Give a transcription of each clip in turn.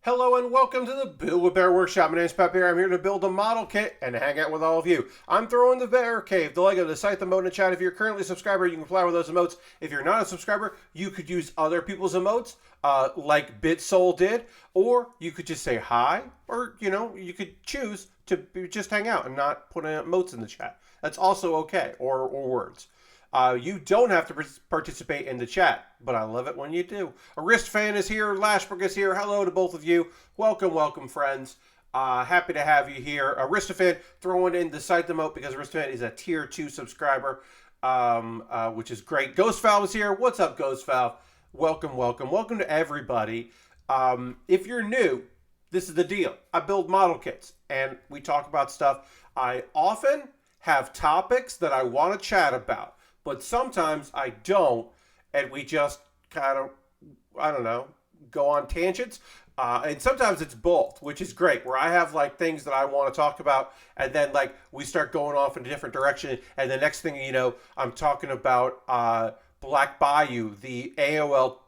Hello and welcome to the Build with Baer Workshop. My name is Baer. I'm here to build a model kit and hang out with all of you. I'm throwing the Baer Cave, the Lego, the site, the emote, and chat. If you're currently a subscriber, you can play with those emotes. If you're not a subscriber, you could use other people's emotes, like BitSoul did, or you could just say hi, or you could choose to just hang out and not put emotes in the chat. That's also okay, or words. You don't have to participate in the chat, but I love it when you do. Arist fan is here. Lashberg is here. Hello to both of you. Welcome, welcome, friends. Happy to have you here. Aristophan throwing in the site emote because Aristophan is a tier 2 subscriber, which is great. Ghost Valve is here. What's up, Ghost Valve? Welcome, welcome. Welcome to everybody. If you're new, this is the deal. I build model kits, and we talk about stuff. I often have topics that I want to chat about, but sometimes I don't, and we just kind of, I don't know, go on tangents. And sometimes it's both, which is great, where I have like things that I want to talk about, and then like we start going off in a different direction, and the next thing you know, I'm talking about Black Bayou, the AOL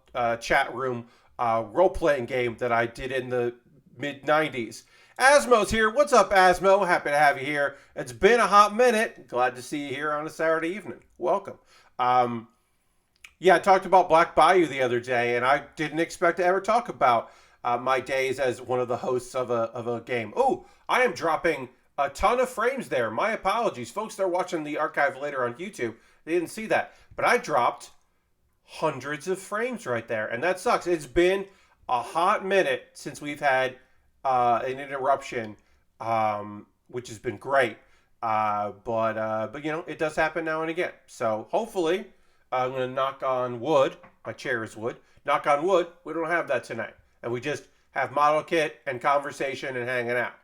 chat room role-playing game that I did in the mid-90s. Asmo's here. What's up, Asmo? Happy to have you here. It's been a hot minute. Glad to see you here on a Saturday evening. Welcome. Yeah, I talked about Black Bayou the other day, and I didn't expect to ever talk about my days as one of the hosts of a game. Oh, I am dropping a ton of frames there. My apologies. Folks that are watching the archive later on YouTube, they didn't see that. But I dropped hundreds of frames right there, and that sucks. It's been a hot minute since we've had an interruption, which has been great. But it does happen now and again. So hopefully, I'm going to knock on wood. My chair is wood. Knock on wood. We don't have that tonight, and we just have model kit and conversation and hanging out.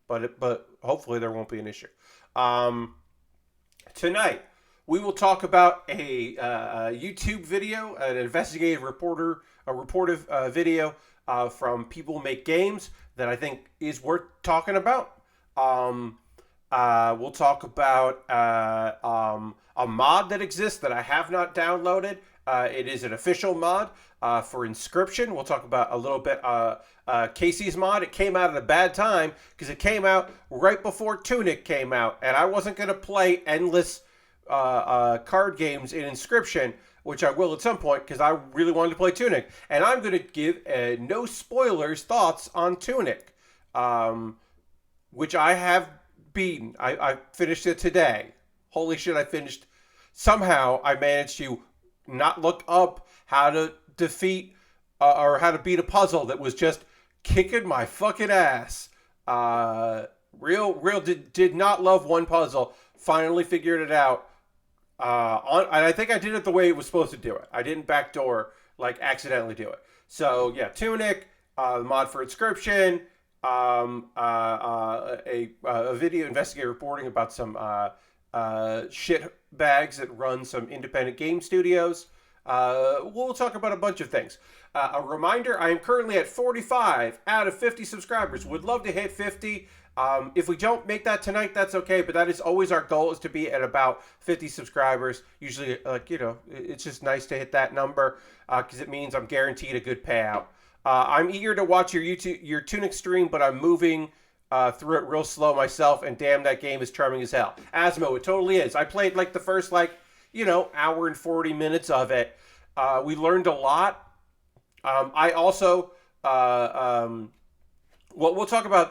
But hopefully there won't be an issue. Tonight we will talk about a YouTube video, an investigative reportive video from People Make Games that I think is worth talking about. We'll talk about a mod that exists that I have not downloaded. It is an official mod for Inscription. We'll talk about a little bit Casey's mod. It came out at a bad time because it came out right before Tunic came out, and I wasn't going to play endless card games in Inscription, which I will at some point because I really wanted to play Tunic. And I'm going to give no spoilers thoughts on Tunic, which I have beaten. I finished it today. Holy shit, I finished. Somehow I managed to not look up how to defeat or how to beat a puzzle that was just kicking my fucking ass. Did not love one puzzle. Finally figured it out. And I think I did it the way it was supposed to do it. I didn't backdoor, like accidentally do it. So yeah, Tunic, mod for Inscription, a video investigative reporting about some shit bags that run some independent game studios. We'll talk about a bunch of things. A reminder, I am currently at 45 out of 50 subscribers. Would love to hit 50. If we don't make that tonight, that's okay, but that is always our goal, is to be at about 50 subscribers. Usually, it's just nice to hit that number because it means I'm guaranteed a good payout. I'm eager to watch your Tunic stream, but I'm moving through it real slow myself, and damn, that game is charming as hell. Asmo, it totally is. I played like the first hour and 40 minutes of it. We learned a lot. I also we'll talk about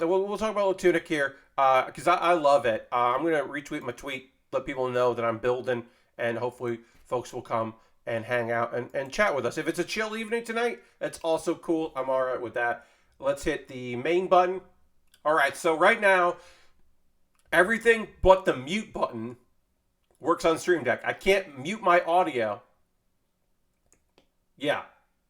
Tunic here because I love it. I'm gonna retweet my tweet, let people know that I'm building, and hopefully folks will come and hang out and chat with us. If it's a chill evening tonight, that's also cool. I'm all right with that. Let's hit the main button. All right, so right now, everything but the mute button works on Stream Deck. I can't mute my audio. Yeah,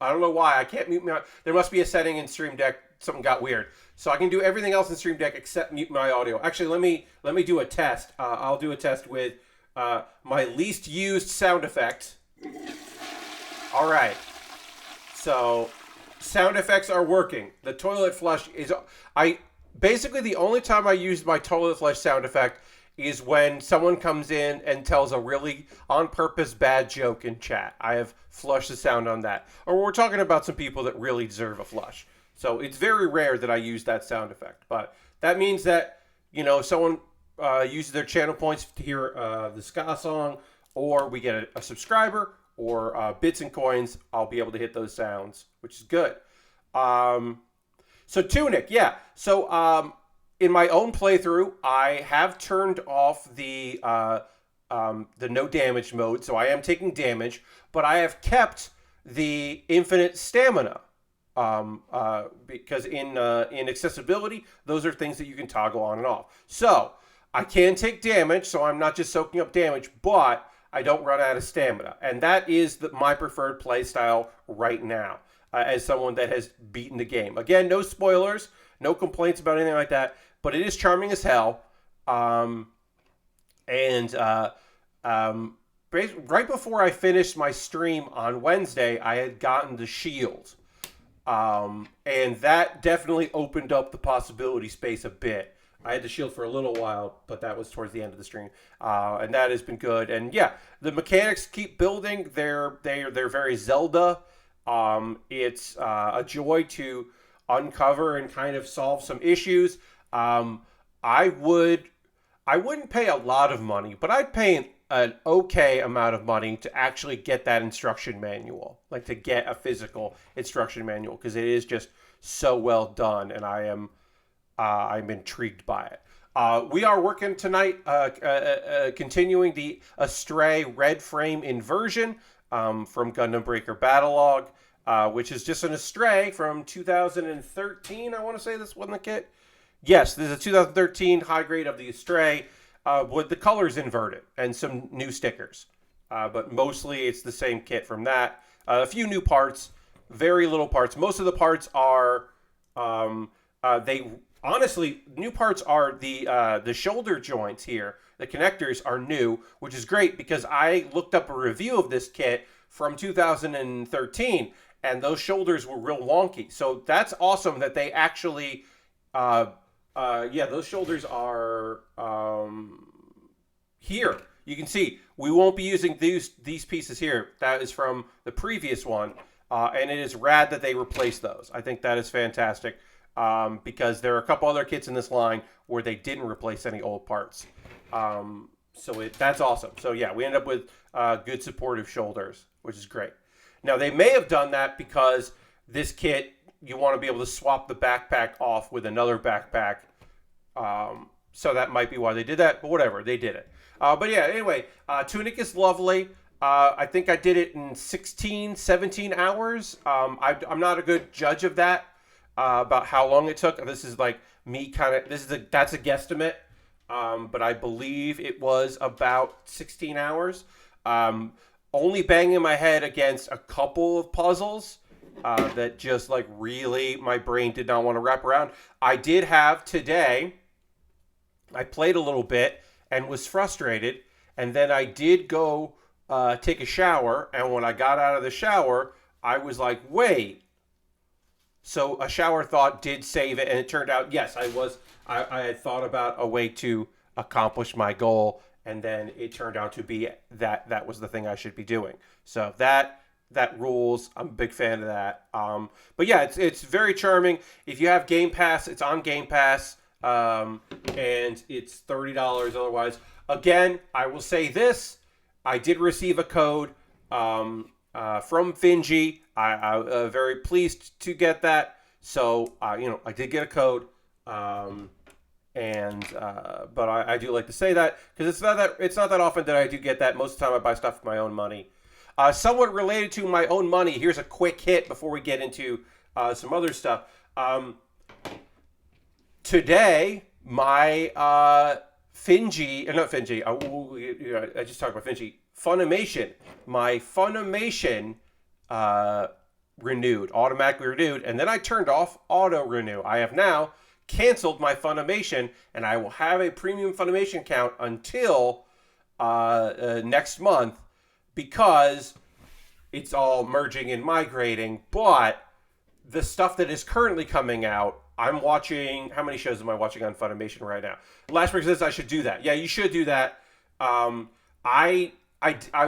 I don't know why. I can't mute my... There must be a setting in Stream Deck. Something got weird. So I can do everything else in Stream Deck except mute my audio. Actually, let me do a test. I'll do a test with my least used sound effect. All right. So sound effects are working. The toilet flush is... Basically, the only time I use my toilet flush sound effect is when someone comes in and tells a really on-purpose bad joke in chat. I have flushed the sound on that. Or we're talking about some people that really deserve a flush. So it's very rare that I use that sound effect. But that means that, someone uses their channel points to hear the ska song, or we get a subscriber, or bits and coins, I'll be able to hit those sounds, which is good. So Tunic, yeah. So in my own playthrough, I have turned off the no damage mode, so I am taking damage, but I have kept the infinite stamina. Because in accessibility, those are things that you can toggle on and off. So I can take damage, so I'm not just soaking up damage, but I don't run out of stamina. And that is my preferred play style right now, as someone that has beaten the game. Again, no spoilers, no complaints about anything like that, but it is charming as hell. Right before I finished my stream on Wednesday, I had gotten the shield. And that definitely opened up the possibility space a bit. I had the shield for a little while, but that was towards the end of the stream, and that has been good. And yeah, the mechanics keep building. They're very Zelda. It's a joy to uncover and kind of solve some issues. I wouldn't pay a lot of money, but I'd pay an okay amount of money to actually get that instruction manual, like to get a physical instruction manual, because it is just so well done, and I'm intrigued by it. We are working tonight, continuing the Astray red frame inversion from Gundam Breaker Battlelog, which is just an Astray from 2013. I want to say this wasn't the kit. Yes, this is a 2013 high grade of the Astray with the colors inverted and some new stickers. But mostly it's the same kit from that. A few new parts, very little parts. Most of the parts are new parts are the shoulder joints here. The connectors are new, which is great because I looked up a review of this kit from 2013, and those shoulders were real wonky. So that's awesome that they actually, those shoulders are here. You can see we won't be using these pieces here. That is from the previous one, and it is rad that they replaced those. I think that is fantastic. Because there are a couple other kits in this line where they didn't replace any old parts. That's awesome. So yeah, we end up with good supportive shoulders, which is great. Now they may have done that because this kit, you want to be able to swap the backpack off with another backpack. So that might be why they did that, but whatever, they did it. But yeah, anyway, Tunic is lovely. I think I did it in 16, 17 hours. I'm not a good judge of that. About how long it took. This is like me that's a guesstimate, but I believe it was about 16 hours. Only banging my head against a couple of puzzles that just like really my brain did not want to wrap around. I did have today, I played a little bit and was frustrated, and then I did go take a shower, and when I got out of the shower, I was like, wait. So a shower thought did save it, and it turned out, yes, I had thought about a way to accomplish my goal, and then it turned out to be that was the thing I should be doing. So that rules. I'm a big fan of that. But yeah, it's very charming. If you have Game Pass, it's on Game Pass, and it's $30 otherwise. Again, I will say this. I did receive a code from Finji. I'm very pleased to get that. So, I did get a code, but I do like to say that because it's not that often that I do get that. Most of the time, I buy stuff with my own money. Somewhat related to my own money. Here's a quick hit before we get into some other stuff. Today, my Finji, not Finji. I just talked about Finji. Funimation. My Funimation automatically renewed, and then I turned off auto renew. I have now canceled my Funimation, and I will have a premium Funimation account until next month because it's all merging and migrating. But the stuff that is currently coming out, I'm watching. How many shows am I watching on Funimation right now? Lashbreak says I should do that. Yeah, you should do that. I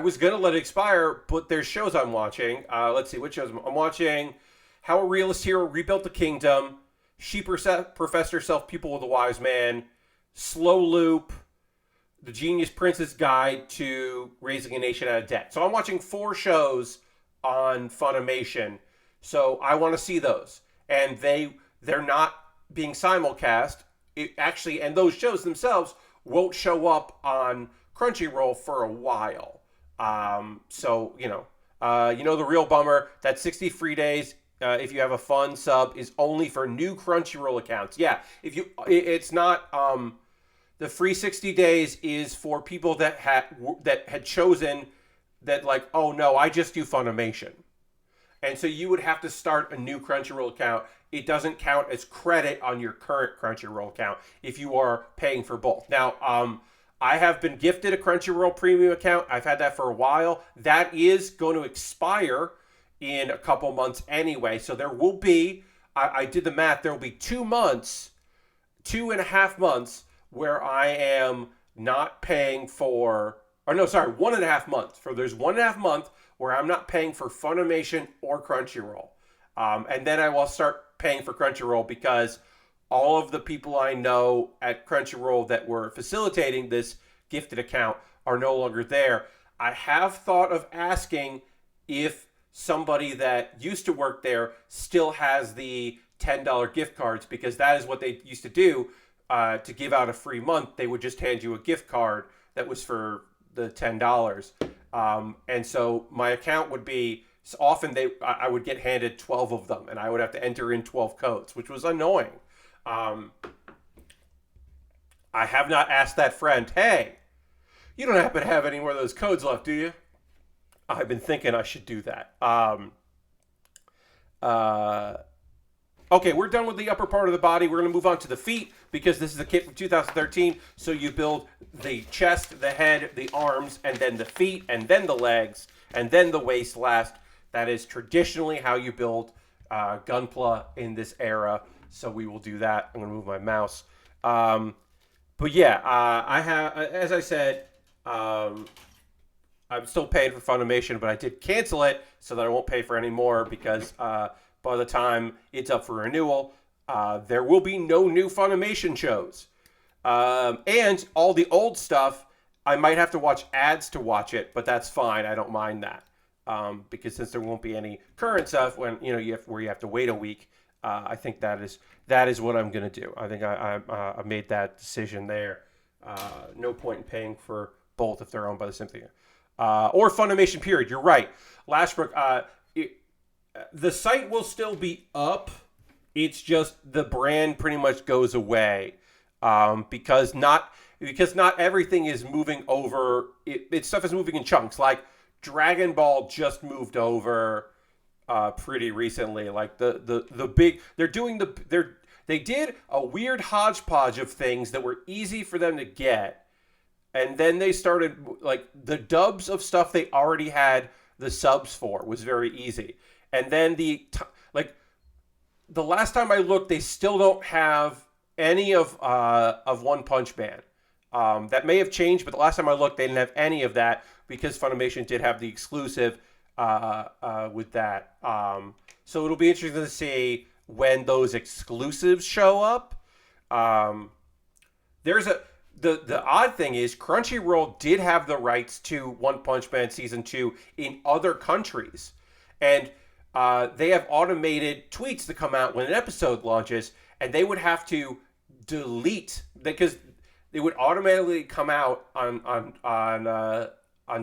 was going to let it expire, but there's shows I'm watching. Let's see, what shows? I'm watching How a Realist Hero Rebuilt the Kingdom, She Professed Herself Pupil of the Wise Man, Slow Loop, The Genius Prince's Guide to Raising a Nation Out of Debt. So I'm watching 4 shows on Funimation. So I want to see those. And they're not being simulcast. And those shows themselves won't show up on Crunchyroll for a while. The real bummer, that 60 free days, if you have a fun sub, is only for new Crunchyroll accounts. Yeah, it's not, the free 60 days is for people that had chosen that, like, oh no, I just do Funimation. And so you would have to start a new Crunchyroll account. It doesn't count as credit on your current Crunchyroll account if you are paying for both. Now, I have been gifted a Crunchyroll premium account. I've had that for a while. That is going to expire in a couple months anyway. So there will be, I did the math, there will be 2.5 months where I am not paying for, 1.5 months. There's 1.5 month where I'm not paying for Funimation or Crunchyroll. And then I will start paying for Crunchyroll because all of the people I know at Crunchyroll that were facilitating this gifted account are no longer there. I have thought of asking if somebody that used to work there still has the $10 gift cards, because that is what they used to do to give out a free month. They would just hand you a gift card that was for the $10. And so my account would be, often I would get handed 12 of them, and I would have to enter in 12 codes, which was annoying. I have not asked that friend, hey, you don't happen to have any more of those codes left, do you? I've been thinking I should do that. Okay, we're done with the upper part of the body. We're going to move on to the feet, because this is a kit from 2013. So you build the chest, the head, the arms, and then the feet, and then the legs, and then the waist last. That is traditionally how you build Gunpla in this era. So we will do that. I'm going to move my mouse. But yeah, I have, as I said, I'm still paying for Funimation, but I did cancel it so that I won't pay for any more, because by the time it's up for renewal, there will be no new Funimation shows. And all the old stuff, I might have to watch ads to watch it, but that's fine. I don't mind that. Because since there won't be any current stuff where you have to wait a week, I think that is what I'm going to do. I think I made that decision there. No point in paying for both if they're owned by the same thing. Or Funimation, period. You're right. Lashbrook, the site will still be up. It's just the brand pretty much goes away because not everything is moving over. Stuff is moving in chunks. Like Dragon Ball just moved over pretty recently. Like the big, they did a weird hodgepodge of things that were easy for them to get, and then they started, like, the dubs of stuff they already had the subs for was very easy, and then the last time I looked, they still don't have any of One Punch Man. That may have changed, but the last time I looked, they didn't have any of that, because Funimation did have the exclusive with that. So it'll be interesting to see when those exclusives show up. The odd thing is Crunchyroll did have the rights to One Punch Man Season 2 in other countries. And they have automated tweets that come out when an episode launches, and they would have to delete, because they would automatically come out on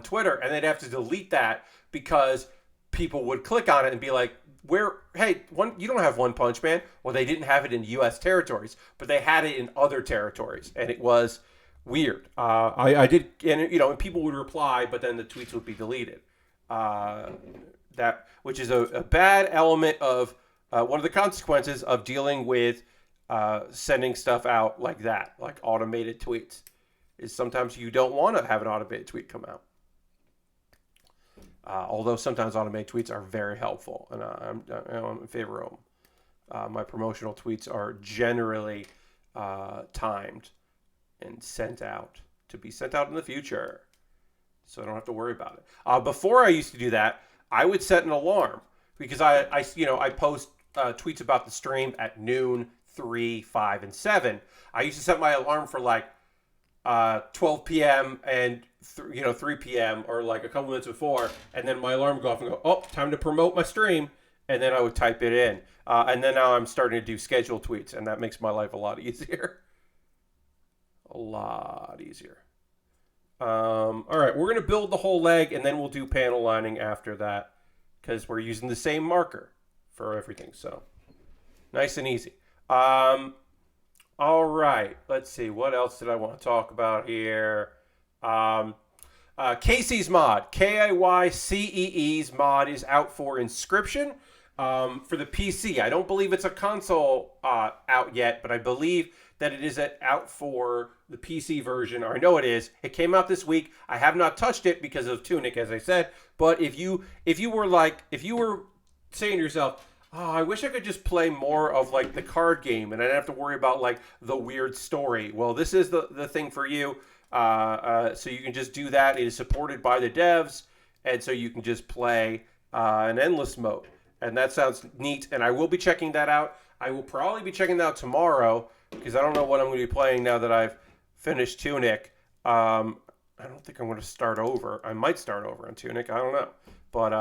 Twitter, and they'd have to delete that because people would click on it and be like, you don't have One Punch Man. Well, they didn't have it in U.S. territories, but they had it in other territories, and it was weird. I did, and people would reply, but then the tweets would be deleted. Which is a bad element of one of the consequences of dealing with sending stuff out like that, like automated tweets, is sometimes you don't want to have an automated tweet come out. Although sometimes automated tweets are very helpful, and I'm in favor of them. My promotional tweets are generally timed and sent out to be sent out in the future, so I don't have to worry about it. Before I used to do that, I would set an alarm. because I post tweets about the stream at noon, 3, 5, and 7. I used to set my alarm for like 12 p.m. and 3 p.m. or like a couple minutes before, and then my alarm would go off and go, oh, time to promote my stream, and then I would type it in. And then now I'm starting to do scheduled tweets, and that makes my life a lot easier. A lot easier. All right, we're going to build the whole leg, and then we'll do panel lining after that, because we're using the same marker for everything. So nice and easy. All right, let's see. What else did I want to talk about here? Casey's mod, Kaycee's mod is out for Inscription for the PC. I don't believe it's a console out yet, but I believe that it is out for the PC version, or I know it is. It came out this week. I have not touched it because of Tunic, as I said. But if you were saying to yourself, oh, I wish I could just play more of like the card game and I don't have to worry about like the weird story. Well, this is the thing for you. So you can just do that. It is supported by the devs, and so you can just play an endless mode. And that sounds neat, and I will be checking that out. I will probably be checking that out tomorrow, because I don't know what I'm going to be playing now that I've finished Tunic. I don't think I'm going to start over. I might start over on Tunic. I don't know. But,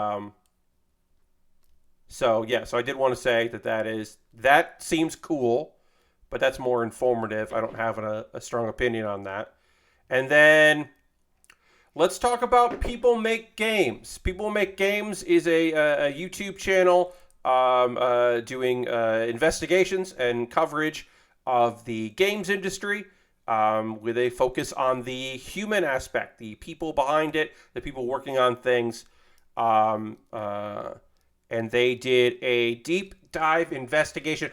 so I did want to say that seems cool, but that's more informative. I don't have a strong opinion on that. And then let's talk about People Make Games. People Make Games is a YouTube channel doing investigations and coverage of the games industry with a focus on the human aspect, the people behind it, the people working on things. And they did a deep dive investigation.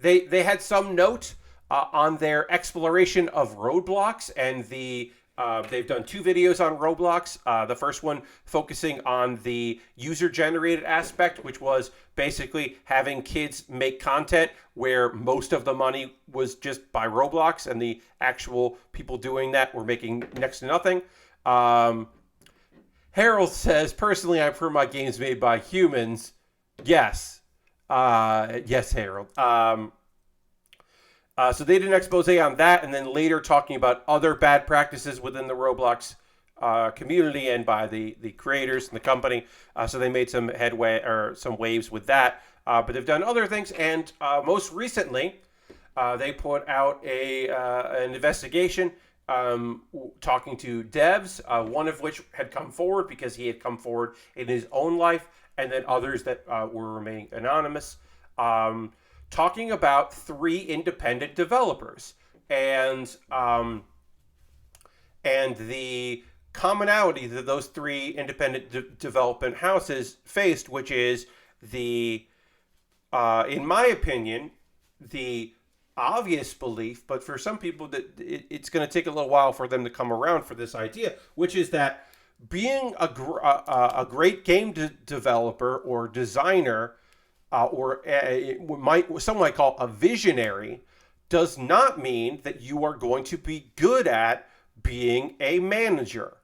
They had some note on their exploration of Roblox, and they've done 2 videos on Roblox. The first one focusing on the user-generated aspect, which was basically having kids make content where most of the money was just by Roblox, and the actual people doing that were making next to nothing. Harold says, personally, I prefer my games made by humans. Yes. Yes, Harold. So they did an expose on that, and then later talking about other bad practices within the Roblox community and by the creators and the company. So they made some headway or some waves with that. But they've done other things, and most recently, they put out an investigation talking to devs, one of which had come forward because he had come forward in his own life, and then others that were remaining anonymous. Talking about 3 independent developers and the commonality that those 3 independent development houses faced, which is in my opinion, the obvious belief, but for some people that it's going to take a little while for them to come around for this idea, which is that being a great game developer or designer, some might call a visionary, does not mean that you are going to be good at being a manager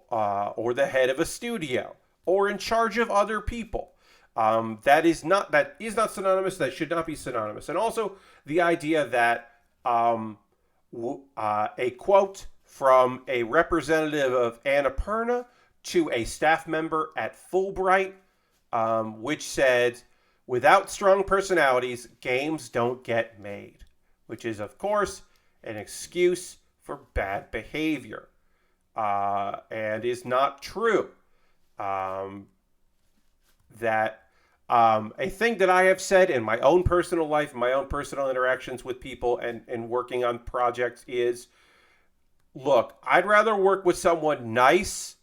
or the head of a studio or in charge of other people. That is not synonymous. That should not be synonymous. And also the idea that a quote from a representative of Annapurna to a staff member at Fulbright, which said, without strong personalities, games don't get made, which is, of course, an excuse for bad behavior, and is not true. A thing that I have said in my own personal life, my own personal interactions with people and working on projects is, look, I'd rather work with someone nice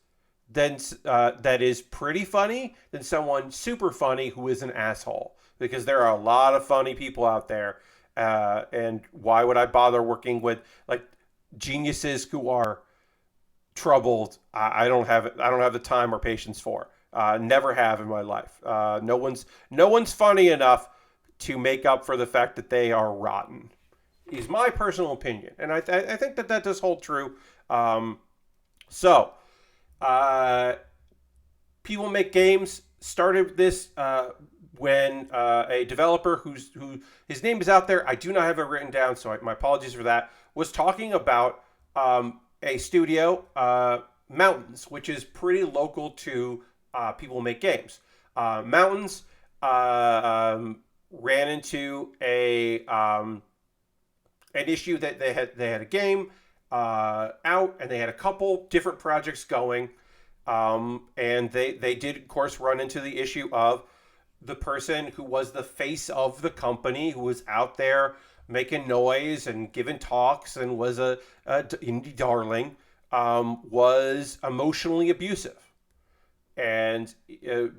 that is pretty funny than someone super funny who is an asshole, because there are a lot of funny people out there, and why would I bother working with like geniuses who are troubled? I don't have the time or patience for. Never have in my life. No one's funny enough to make up for the fact that they are rotten. Is my personal opinion, and I think that does hold true. People Make Games started this when a developer who his name is out there. I do not have it written down, so my apologies for that. Was talking about a studio, Mountains, which is pretty local to People Make Games. Mountains ran into an issue that they had a game out, and they had a couple different projects going, and they did of course run into the issue of the person who was the face of the company, who was out there making noise and giving talks and was a indie darling, was emotionally abusive and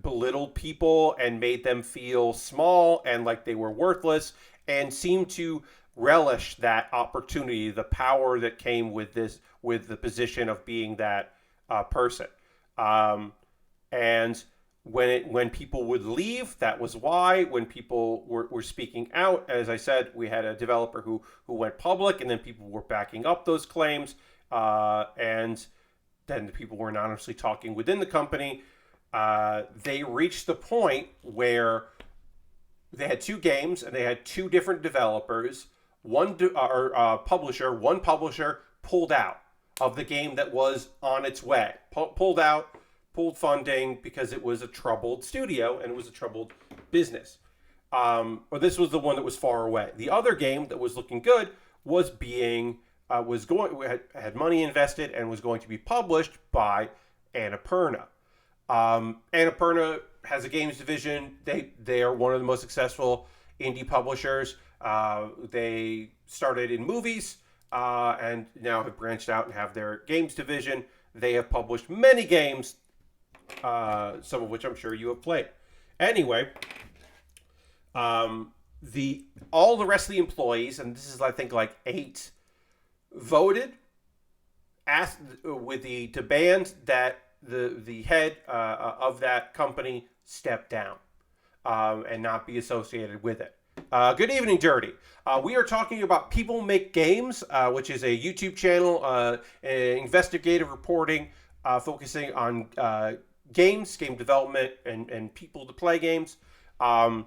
belittled people and made them feel small and like they were worthless, and seemed to relish that opportunity, the power that came with the position of being that person. And when people would leave, that was why. When people were speaking out, as I said, we had a developer who went public, and then people were backing up those claims, and then the people were anonymously talking within the company. They reached the point where they had two games and they had two different developers. One publisher pulled out of the game that was on its way. Pulled funding because it was a troubled studio and it was a troubled business. Or this was the one that was far away. The other game that was looking good was had money invested and was going to be published by Annapurna. Annapurna has a games division. They are one of the most successful indie publishers. They started in movies and now have branched out and have their games division. They have published many games, some of which I'm sure you have played. Anyway, all the rest of the employees, and this is I think like 8, voted, asked with the demand that the head of that company step down and not be associated with it. Good evening, Dirty. We are talking about People Make Games, which is a YouTube channel, investigative reporting, focusing on games, game development, and people to play games, people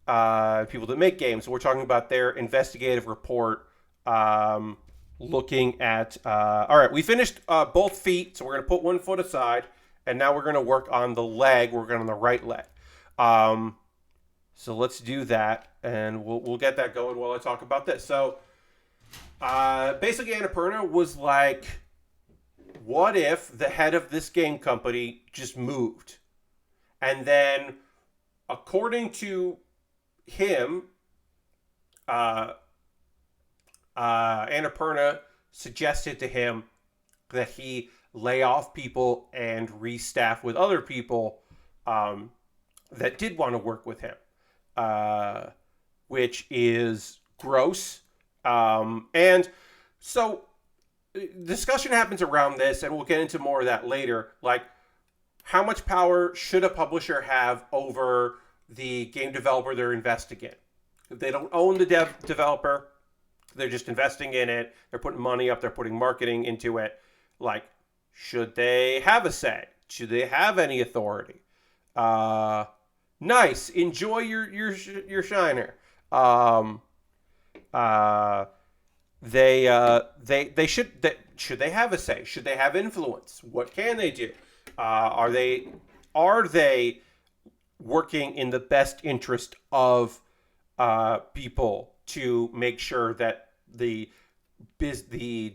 that make games. So we're talking about their investigative report, looking at... all right, we finished both feet, so we're going to put one foot aside, and now we're going to work on the leg. We're going on the right leg. So let's do that, and we'll get that going while I talk about this. So basically, Annapurna was like, what if the head of this game company just moved? And then, according to him, Annapurna suggested to him that he lay off people and restaff with other people that did want to work with him, which is gross. And so discussion happens around this, and we'll get into more of that later. Like, how much power should a publisher have over the game developer they're investing in? If they don't own the developer, they're just investing in it, they're putting money up, they're putting marketing into it. Like, should they have a say? Should they have any authority? Nice. Enjoy your shiner. They should they have a say? Should they have influence? What can they do? Are they working in the best interest of people to make sure that the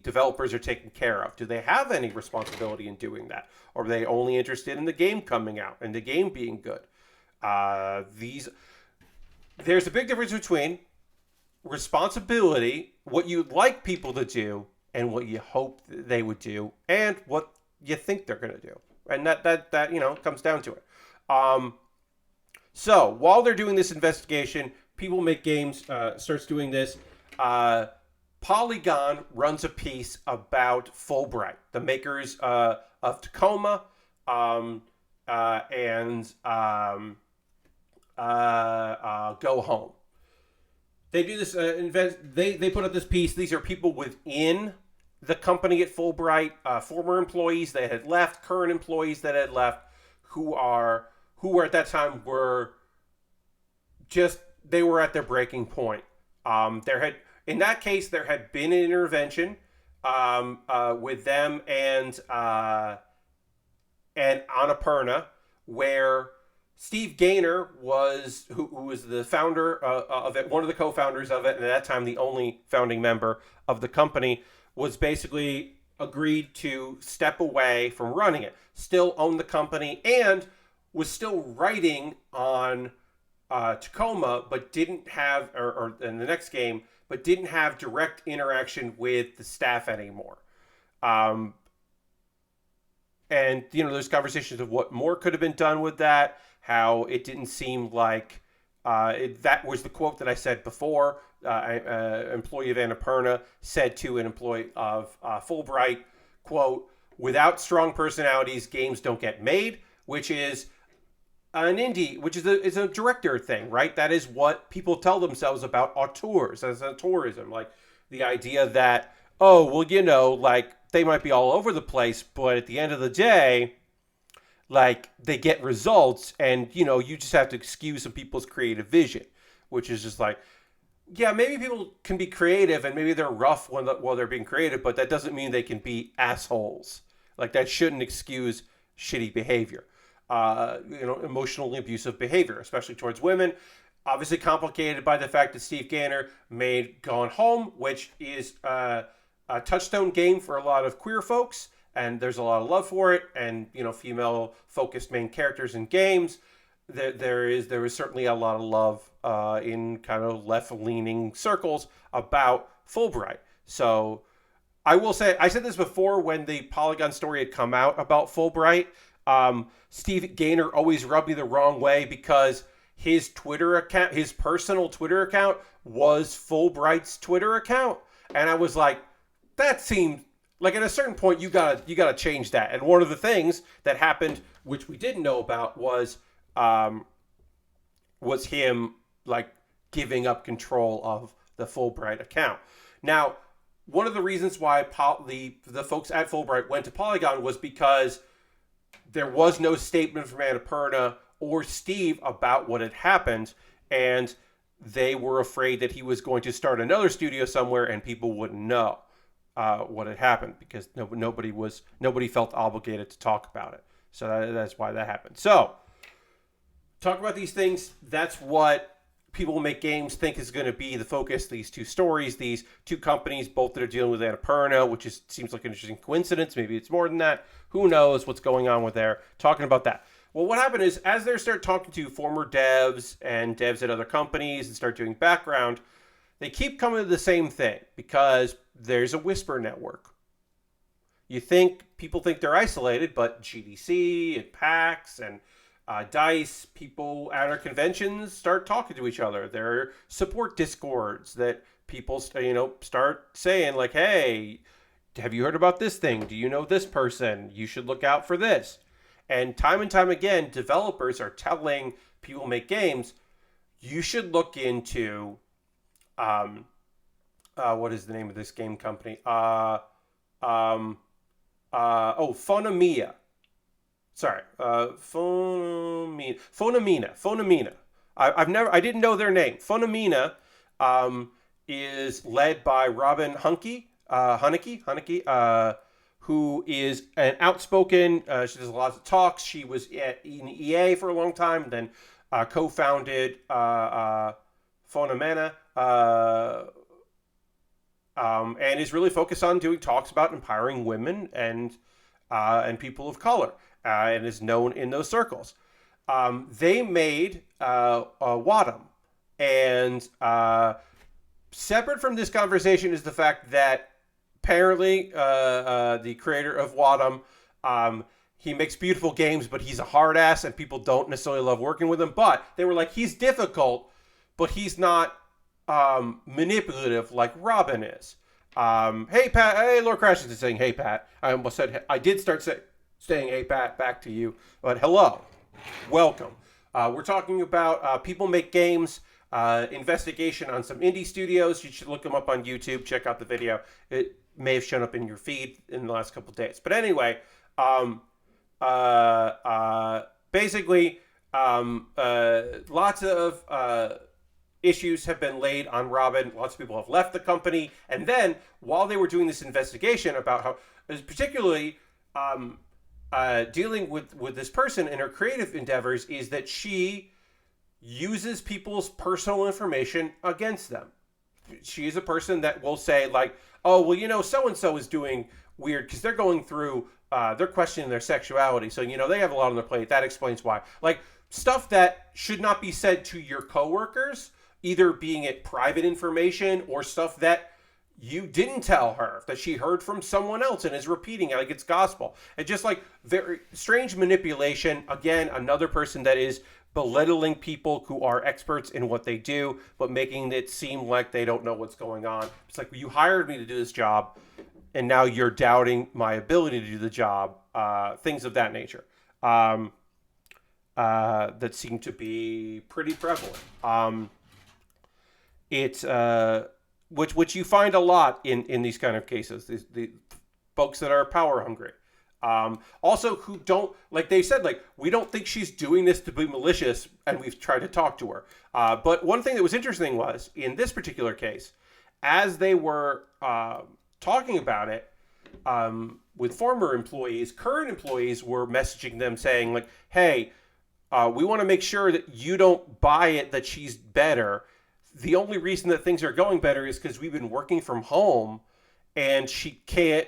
developers are taken care of? Do they have any responsibility in doing that? Or are they only interested in the game coming out and the game being good? There's a big difference between responsibility, what you'd like people to do, and what you hope they would do, and what you think they're going to do. And that comes down to it. So while they're doing this investigation, People Make Games starts doing this. Polygon runs a piece about Fulbright, the makers of Tacoma, and Go Home. They do this. They put up this piece. These are people within the company at Fulbright, former employees that had left, current employees that had left, who who were at that time were just, they were at their breaking point. In that case, there had been an intervention with them and Annapurna, where Steve Gaynor was, who was the founder of it, one of the co-founders of it, and at that time the only founding member of the company, was basically agreed to step away from running it, still own the company, and was still writing on Tacoma, but didn't have, or in the next game, but didn't have direct interaction with the staff anymore. And, there's conversations of what more could have been done with that, how it didn't seem like, that was the quote that I said before. Employee of Annapurna said to an employee of Fulbright, quote, "Without strong personalities, games don't get made," which is an indie, which is a director thing, right? That is what people tell themselves about auteurs, as auteurism. Like the idea that, oh, well, like they might be all over the place, but at the end of the day, like they get results, and you just have to excuse some people's creative vision, which is just like, yeah, maybe people can be creative and maybe they're rough while they're being creative, but that doesn't mean they can be assholes. Like that shouldn't excuse shitty behavior. Emotionally abusive behavior, especially towards women. Obviously complicated by the fact that Steve Gaynor made Gone Home, which is a touchstone game for a lot of queer folks, and there's a lot of love for it, and female-focused main characters in games. There is certainly a lot of love in kind of left-leaning circles about Fulbright. So I will say, I said this before when the Polygon story had come out about Fulbright. Steve Gaynor always rubbed me the wrong way because his Twitter account, his personal Twitter account, was Fulbright's Twitter account, and I was like, that seemed like at a certain point you gotta change that. And one of the things that happened, which we didn't know about, was him like giving up control of the Fulbright account. Now, one of the reasons why the folks at Fulbright went to Polygon was because there was no statement from Annapurna or Steve about what had happened, and they were afraid that he was going to start another studio somewhere and people wouldn't know what had happened because nobody felt obligated to talk about it. So that's why that happened. So, talk about these things. That's what People Make Games think is going to be the focus. These two stories, these two companies, both that are dealing with Annapurna, which seems like an interesting coincidence. Maybe it's more than that. Who knows what's going on with there? Talking about that. Well, what happened is, as they start talking to former devs and devs at other companies and start doing background, they keep coming to the same thing because there's a whisper network. People think they're isolated, but GDC and PAX and DICE, people at our conventions start talking to each other. There are support discords that people, start saying like, hey, have you heard about this thing? Do you know this person? You should look out for this. And time again, developers are telling People Make Games, you should look into, what is the name of this game company? Phonomia. Sorry, Phonamina. I didn't know their name. Phonamina is led by Robin Hunicke, who is an outspoken. She does lots of talks. She was in EA for a long time, then co-founded Phonamina, and is really focused on doing talks about empowering women and people of color. And is known in those circles. They made Wadham. And separate from this conversation is the fact that apparently the creator of Wadham, he makes beautiful games, but he's a hard ass and people don't necessarily love working with him. But they were like, he's difficult, but he's not manipulative like Robin is. Hey, Pat. Hey, Lord Crashington is saying, hey, Pat. I almost said, I did start saying, hey, Pat, back to you. But hello. Welcome. We're talking about People Make Games, investigation on some indie studios. You should look them up on YouTube. Check out the video. It may have shown up in your feed in the last couple of days. But anyway, basically, Lots of issues have been laid on Robin. Lots of people have left the company. And then, while they were doing this investigation about how, particularly dealing with this person in her creative endeavors, is that she uses people's personal information against them. She is a person that will say, like, oh, well, so and so is doing weird because they're going through, they're questioning their sexuality. So, they have a lot on their plate. That explains why. Like, stuff that should not be said to your coworkers, either being it private information or stuff that you didn't tell her, that she heard from someone else and is repeating it like it's gospel. And just like very strange manipulation. Again, another person that is belittling people who are experts in what they do, but making it seem like they don't know what's going on. It's like, you hired me to do this job, and now you're doubting my ability to do the job. Things of that nature that seem to be pretty prevalent. It's which you find a lot in these kind of cases. The folks that are power hungry. Also, who don't, like they said, like, we don't think she's doing this to be malicious, and we've tried to talk to her. But one thing that was interesting was, in this particular case, as they were talking about it with former employees, current employees were messaging them saying, like, hey, we want to make sure that you don't buy it that she's better. The only reason that things are going better is because we've been working from home, and she can't,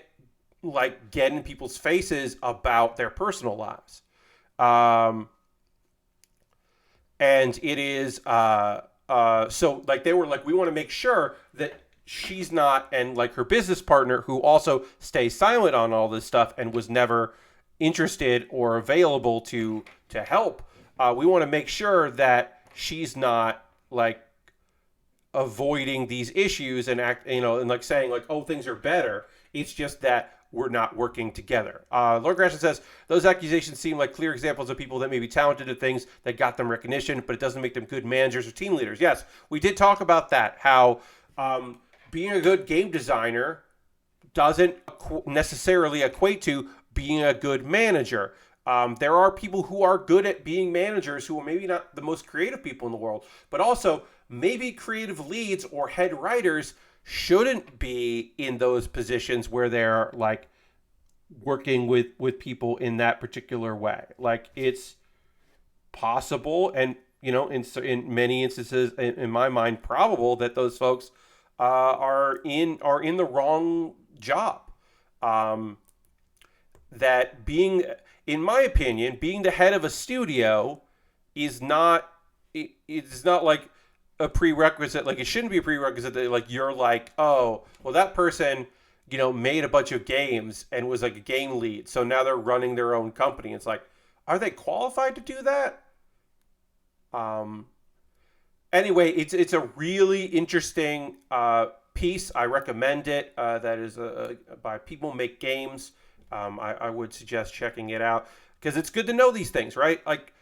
like, get in people's faces about their personal lives. And it is, so, like, they were like, we want to make sure that she's not, and, like, her business partner, who also stays silent on all this stuff and was never interested or available to help. We want to make sure that she's not, like, avoiding these issues and and like saying, like, oh, things are better. It's just that we're not working together. Lord Gresham says, those accusations seem like clear examples of people that may be talented at things that got them recognition, but it doesn't make them good managers or team leaders. Yes, we did talk about that, how being a good game designer doesn't necessarily equate to being a good manager. There are people who are good at being managers who are maybe not the most creative people in the world, but also maybe creative leads or head writers shouldn't be in those positions where they're, like, working with people in that particular way. Like, it's possible, and in many instances, in my mind, probable that those folks are in the wrong job. That being, in my opinion, being the head of a studio is not, it's not like a prerequisite. Like, it shouldn't be a prerequisite that, like, you're like, oh, well, that person, made a bunch of games and was like a game lead, so now they're running their own company. It's like, are they qualified to do that? Anyway, it's a really interesting piece. I recommend it. That is by People Make Games. I would suggest checking it out, because it's good to know these things, right? Like,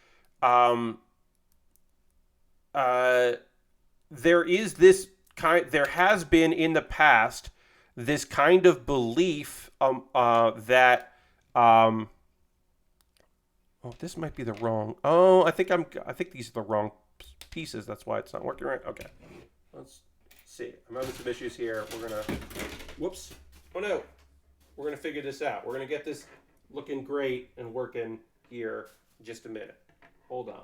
there has been in the past this kind of belief that this might be the wrong. I think these are the wrong pieces. That's why it's not working right. Okay, let's see. I'm having some issues here. We're gonna. Whoops. Oh no. We're gonna figure this out. We're gonna get this looking great and working here in just a minute. Hold on.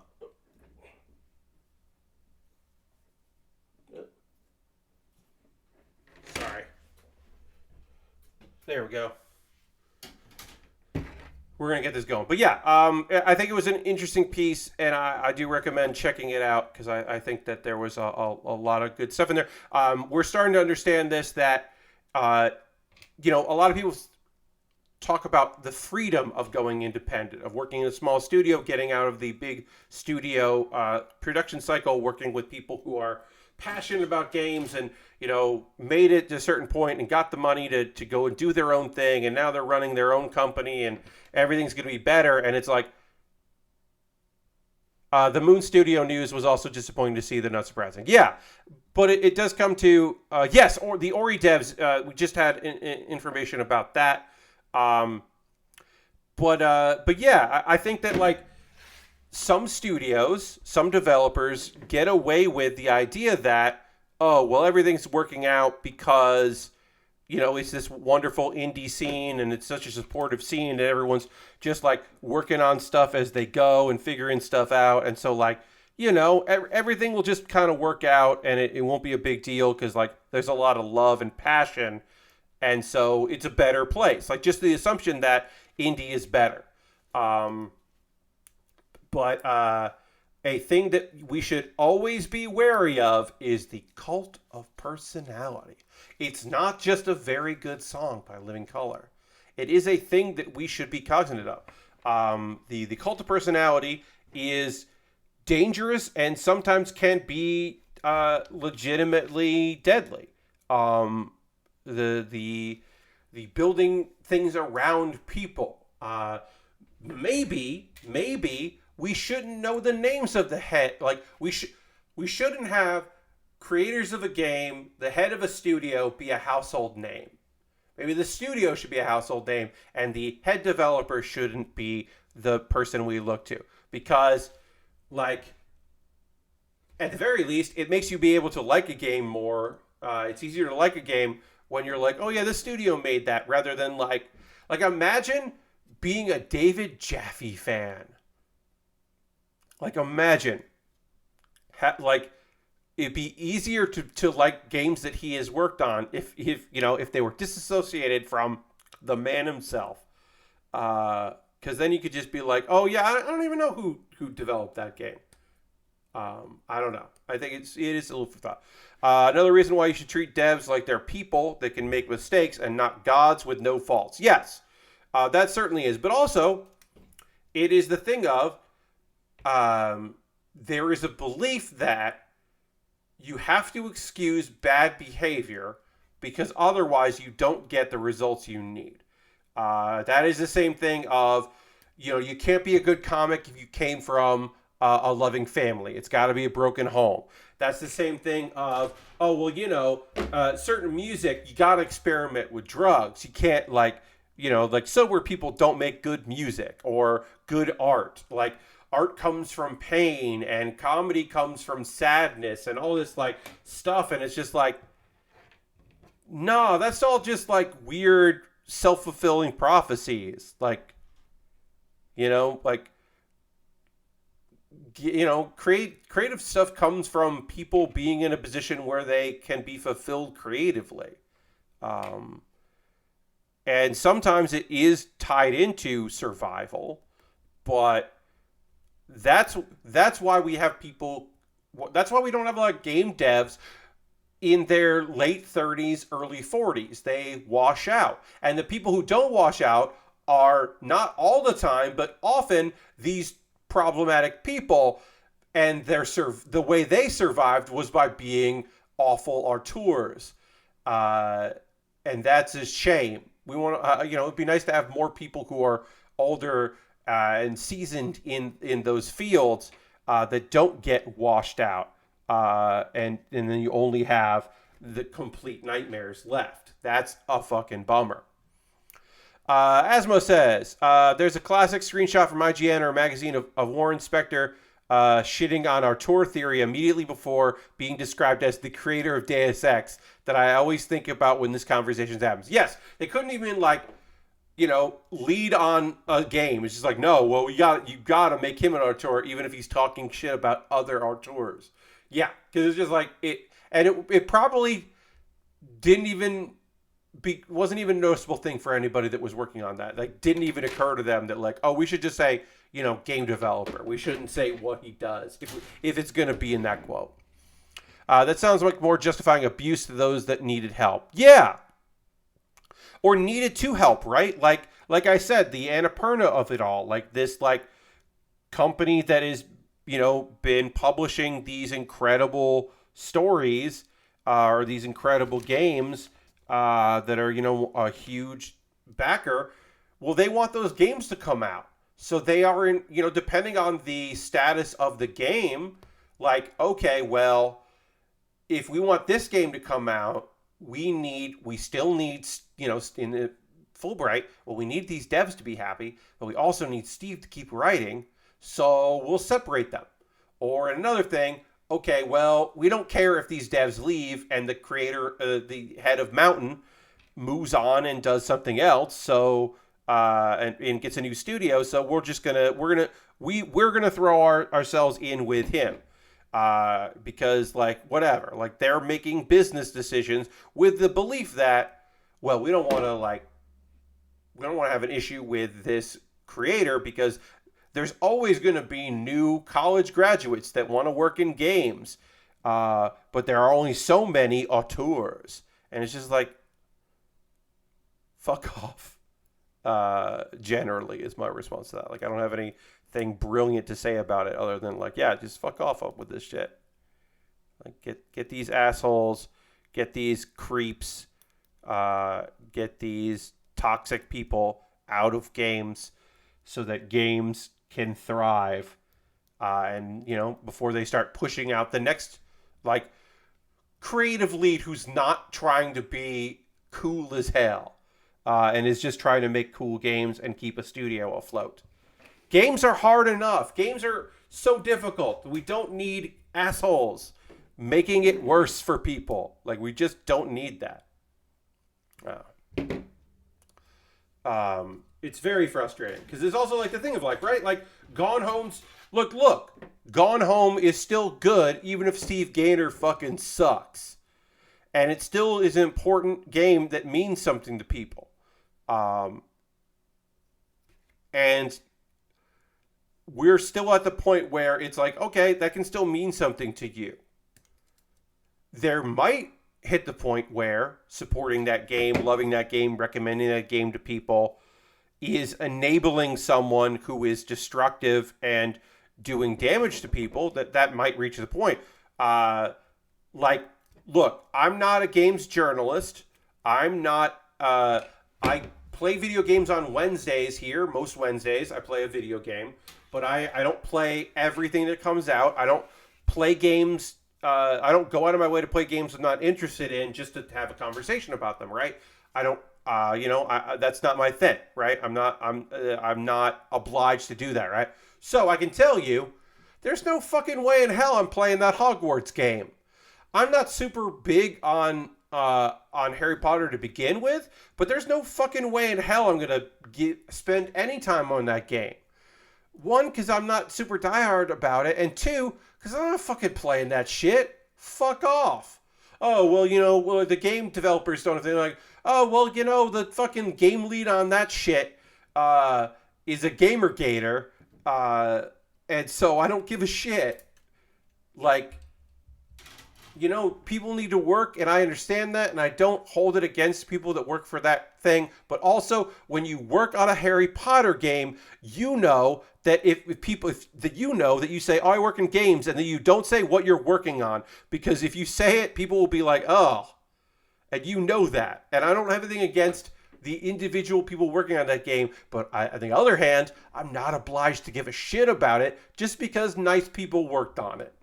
Sorry. There we go. We're going to get this going. But yeah, I think it was an interesting piece, and I do recommend checking it out, because I think that there was a lot of good stuff in there. We're starting to understand this, that, a lot of people talk about the freedom of going independent, of working in a small studio, getting out of the big studio production cycle, working with people who are passionate about games and, made it to a certain point and got the money to go and do their own thing. And now they're running their own company and everything's going to be better. And it's like, the Moon Studio news was also disappointing to see, they're not surprising. Yeah, but it does come to, yes, or the Ori devs, we just had information about that. But yeah, I think that, like, some studios, some developers get away with the idea that, oh, well, everything's working out because, it's this wonderful indie scene and it's such a supportive scene that everyone's just like working on stuff as they go and figuring stuff out. And so, like, everything will just kind of work out and it won't be a big deal because, like, there's a lot of love and passion. And so it's a better place. Like, just the assumption that indie is better. But a thing that we should always be wary of is the cult of personality. It's not just a very good song by Living Colour. It is a thing that we should be cognizant of. The cult of personality is dangerous and sometimes can be legitimately deadly. The building things around people. Maybe we shouldn't know the names of the head. Like, we shouldn't have creators of a game, the head of a studio, be a household name. Maybe the studio should be a household name, and the head developer shouldn't be the person we look to. Because, like, at the very least, it makes you be able to like a game more. It's easier to like a game when you're like, oh yeah, the studio made that, rather than like imagine being a David Jaffe fan. Like, imagine, it'd be easier to like games that he has worked on if they were disassociated from the man himself. Because then you could just be like, oh yeah, I don't even know who developed that game. I don't know. I think it is a little for thought. Another reason why you should treat devs like they're people that can make mistakes and not gods with no faults. Yes, that certainly is. But also, it is the thing of, there is a belief that you have to excuse bad behavior because otherwise you don't get the results you need. That is the same thing of, you can't be a good comic if you came from a loving family. It's got to be a broken home. That's the same thing of, oh, well, certain music, you got to experiment with drugs. You can't, sober people don't make good music or good art. Like, art comes from pain and comedy comes from sadness and all this, stuff. And it's just like, no, that's all just, weird self-fulfilling prophecies. Creative stuff comes from people being in a position where they can be fulfilled creatively. And sometimes it is tied into survival, but that's why we have people, that's why we don't have a lot of game devs in their late 30s, early 40s. They wash out. And the people who don't wash out are not all the time, but often these problematic people, and the way they survived was by being awful auteurs, and that's a shame. We want to, it'd be nice to have more people who are older and seasoned in those fields that don't get washed out, and then you only have the complete nightmares left. That's a fucking bummer. Asmo says, there's a classic screenshot from IGN or a magazine of Warren Spector shitting on our tour theory immediately before being described as the creator of Deus Ex that I always think about when this conversation happens. Yes, they couldn't even, lead on a game. It's just like, no, well, you got to make him an auteur even if he's talking shit about other auteurs. Yeah, because it's just like, it probably wasn't even a noticeable thing for anybody that was working on that. Didn't even occur to them that we should just say, game developer. We shouldn't say what he does if it's going to be in that quote. That sounds like more justifying abuse to those that needed help. Yeah. Or needed to help, right? Like I said, the Annapurna of it all, this company that is, been publishing these incredible stories or these incredible games that are, a huge backer. Well, they want those games to come out. So they are in, depending on the status of the game, okay, well, if we want this game to come out, we still need, in the Fulbright, well, we need these devs to be happy, but we also need Steve to keep writing. so we'll separate them. Or another thing, okay, well, we don't care if these devs leave and the creator, the head of Mountain, moves on and does something else. So and gets a new studio. So we're gonna throw ourselves in with him. Because like whatever, like they're making business decisions with the belief that, well, we don't want to have an issue with this creator because there's always going to be new college graduates that want to work in games, but there are only so many auteurs, and it's just like, fuck off. Generally, is my response to that. Like, I don't have anything brilliant to say about it other than like, yeah, just fuck off with this shit. Like, get these assholes, get these creeps, get these toxic people out of games so that games can thrive. And, before they start pushing out the next, like, creative lead who's not trying to be cool as hell and is just trying to make cool games and keep a studio afloat. Games are hard enough. Games are so difficult. We don't need assholes making it worse for people. Like, we just don't need that. It's very frustrating because there's also like the thing of like, right? Like Gone Home's look, Gone Home is still good even if Steve Gaynor fucking sucks. And it still is an important game that means something to people. And we're still at the point where it's like, okay, that can still mean something to you. There might hit the point where supporting that game, loving that game, recommending that game to people is enabling someone who is destructive and doing damage to people. That might reach the point. Like, look, I'm not a games journalist. I'm not, I play video games on Wednesdays here. Most Wednesdays I play a video game, but I don't play everything that comes out. I don't play games. I don't go out of my way to play games I'm not interested in just to have a conversation about them, right? I don't, that's not my thing, right? I'm not obliged to do that, right? So I can tell you, there's no fucking way in hell I'm playing that Hogwarts game. I'm not super big on Harry Potter to begin with, but there's no fucking way in hell I'm gonna spend any time on that game. One, because I'm not super diehard about it, and two, because I'm not fucking playing that shit. Fuck off. Oh, well, the game developers don't have anything like, oh, well, the fucking game lead on that shit is a gamer gator, and so I don't give a shit. Like, people need to work, and I understand that, and I don't hold it against people that work for that thing. But also, when you work on a Harry Potter game, that that you say, oh, I work in games, and then you don't say what you're working on, because if you say it, people will be like, oh, and that. And I don't have anything against the individual people working on that game, but on the other hand, I'm not obliged to give a shit about it just because nice people worked on it.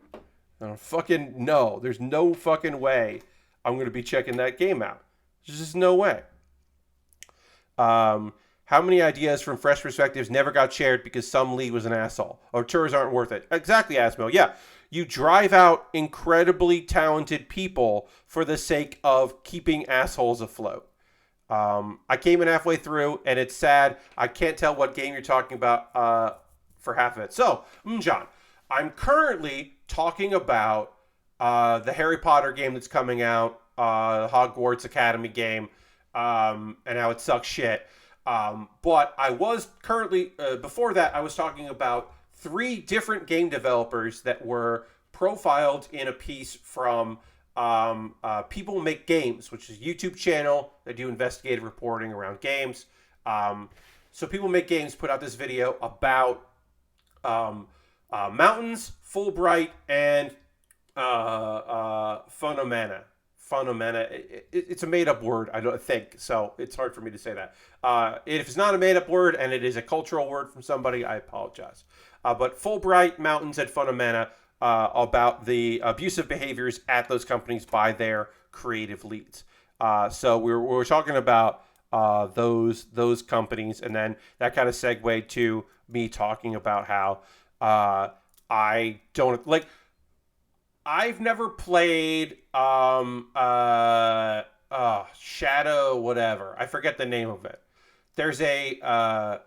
No, there's no fucking way I'm going to be checking that game out. There's just no way. How many ideas from fresh perspectives never got shared because some lead was an asshole? Auteurs aren't worth it. Exactly, Asmo. Yeah, you drive out incredibly talented people for the sake of keeping assholes afloat. I came in halfway through, and it's sad. I can't tell what game you're talking about for half of it. So, John, I'm currently talking about the Harry Potter game that's coming out, the Hogwarts Academy game, and how it sucks shit. But I was currently, before that, I was talking about 3 different game developers that were profiled in a piece from People Make Games, which is a YouTube channel that do investigative reporting around games. So People Make Games put out this video about Mountains, Fulbright, and Phenomena. It's a made-up word, I don't think, so it's hard for me to say that. If it's not a made-up word and it is a cultural word from somebody, I apologize. But Fulbright, Mountains, and Phenomena about the abusive behaviors at those companies by their creative leads. So we're talking about those companies, and then that kind of segued to me talking about how I don't like. I've never played Shadow whatever. I forget the name of it. There's a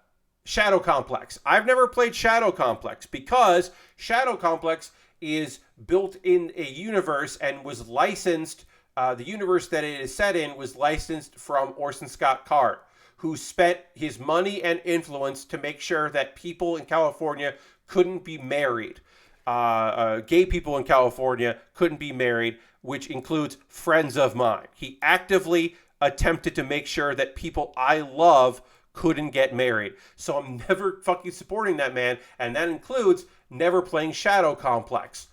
Shadow Complex. I've never played Shadow Complex because Shadow Complex is built in a universe and was licensed. The universe that it is set in was licensed from Orson Scott Card, who spent his money and influence to make sure that people in California couldn't be married. Gay people in California couldn't be married, which includes friends of mine. He actively attempted to make sure that people I love couldn't get married. So I'm never fucking supporting that man, and that includes never playing Shadow Complex,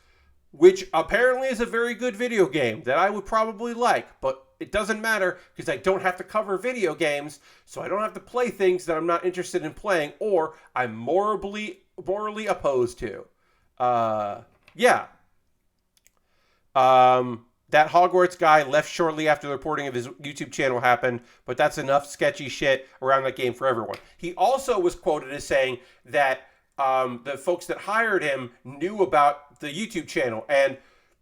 which apparently is a very good video game that I would probably like, but it doesn't matter because I don't have to cover video games, so I don't have to play things that I'm not interested in playing or I'm morally opposed to. Yeah. That Hogwarts guy left shortly after the reporting of his YouTube channel happened, but that's enough sketchy shit around that game for everyone. He also was quoted as saying that the folks that hired him knew about the YouTube channel, and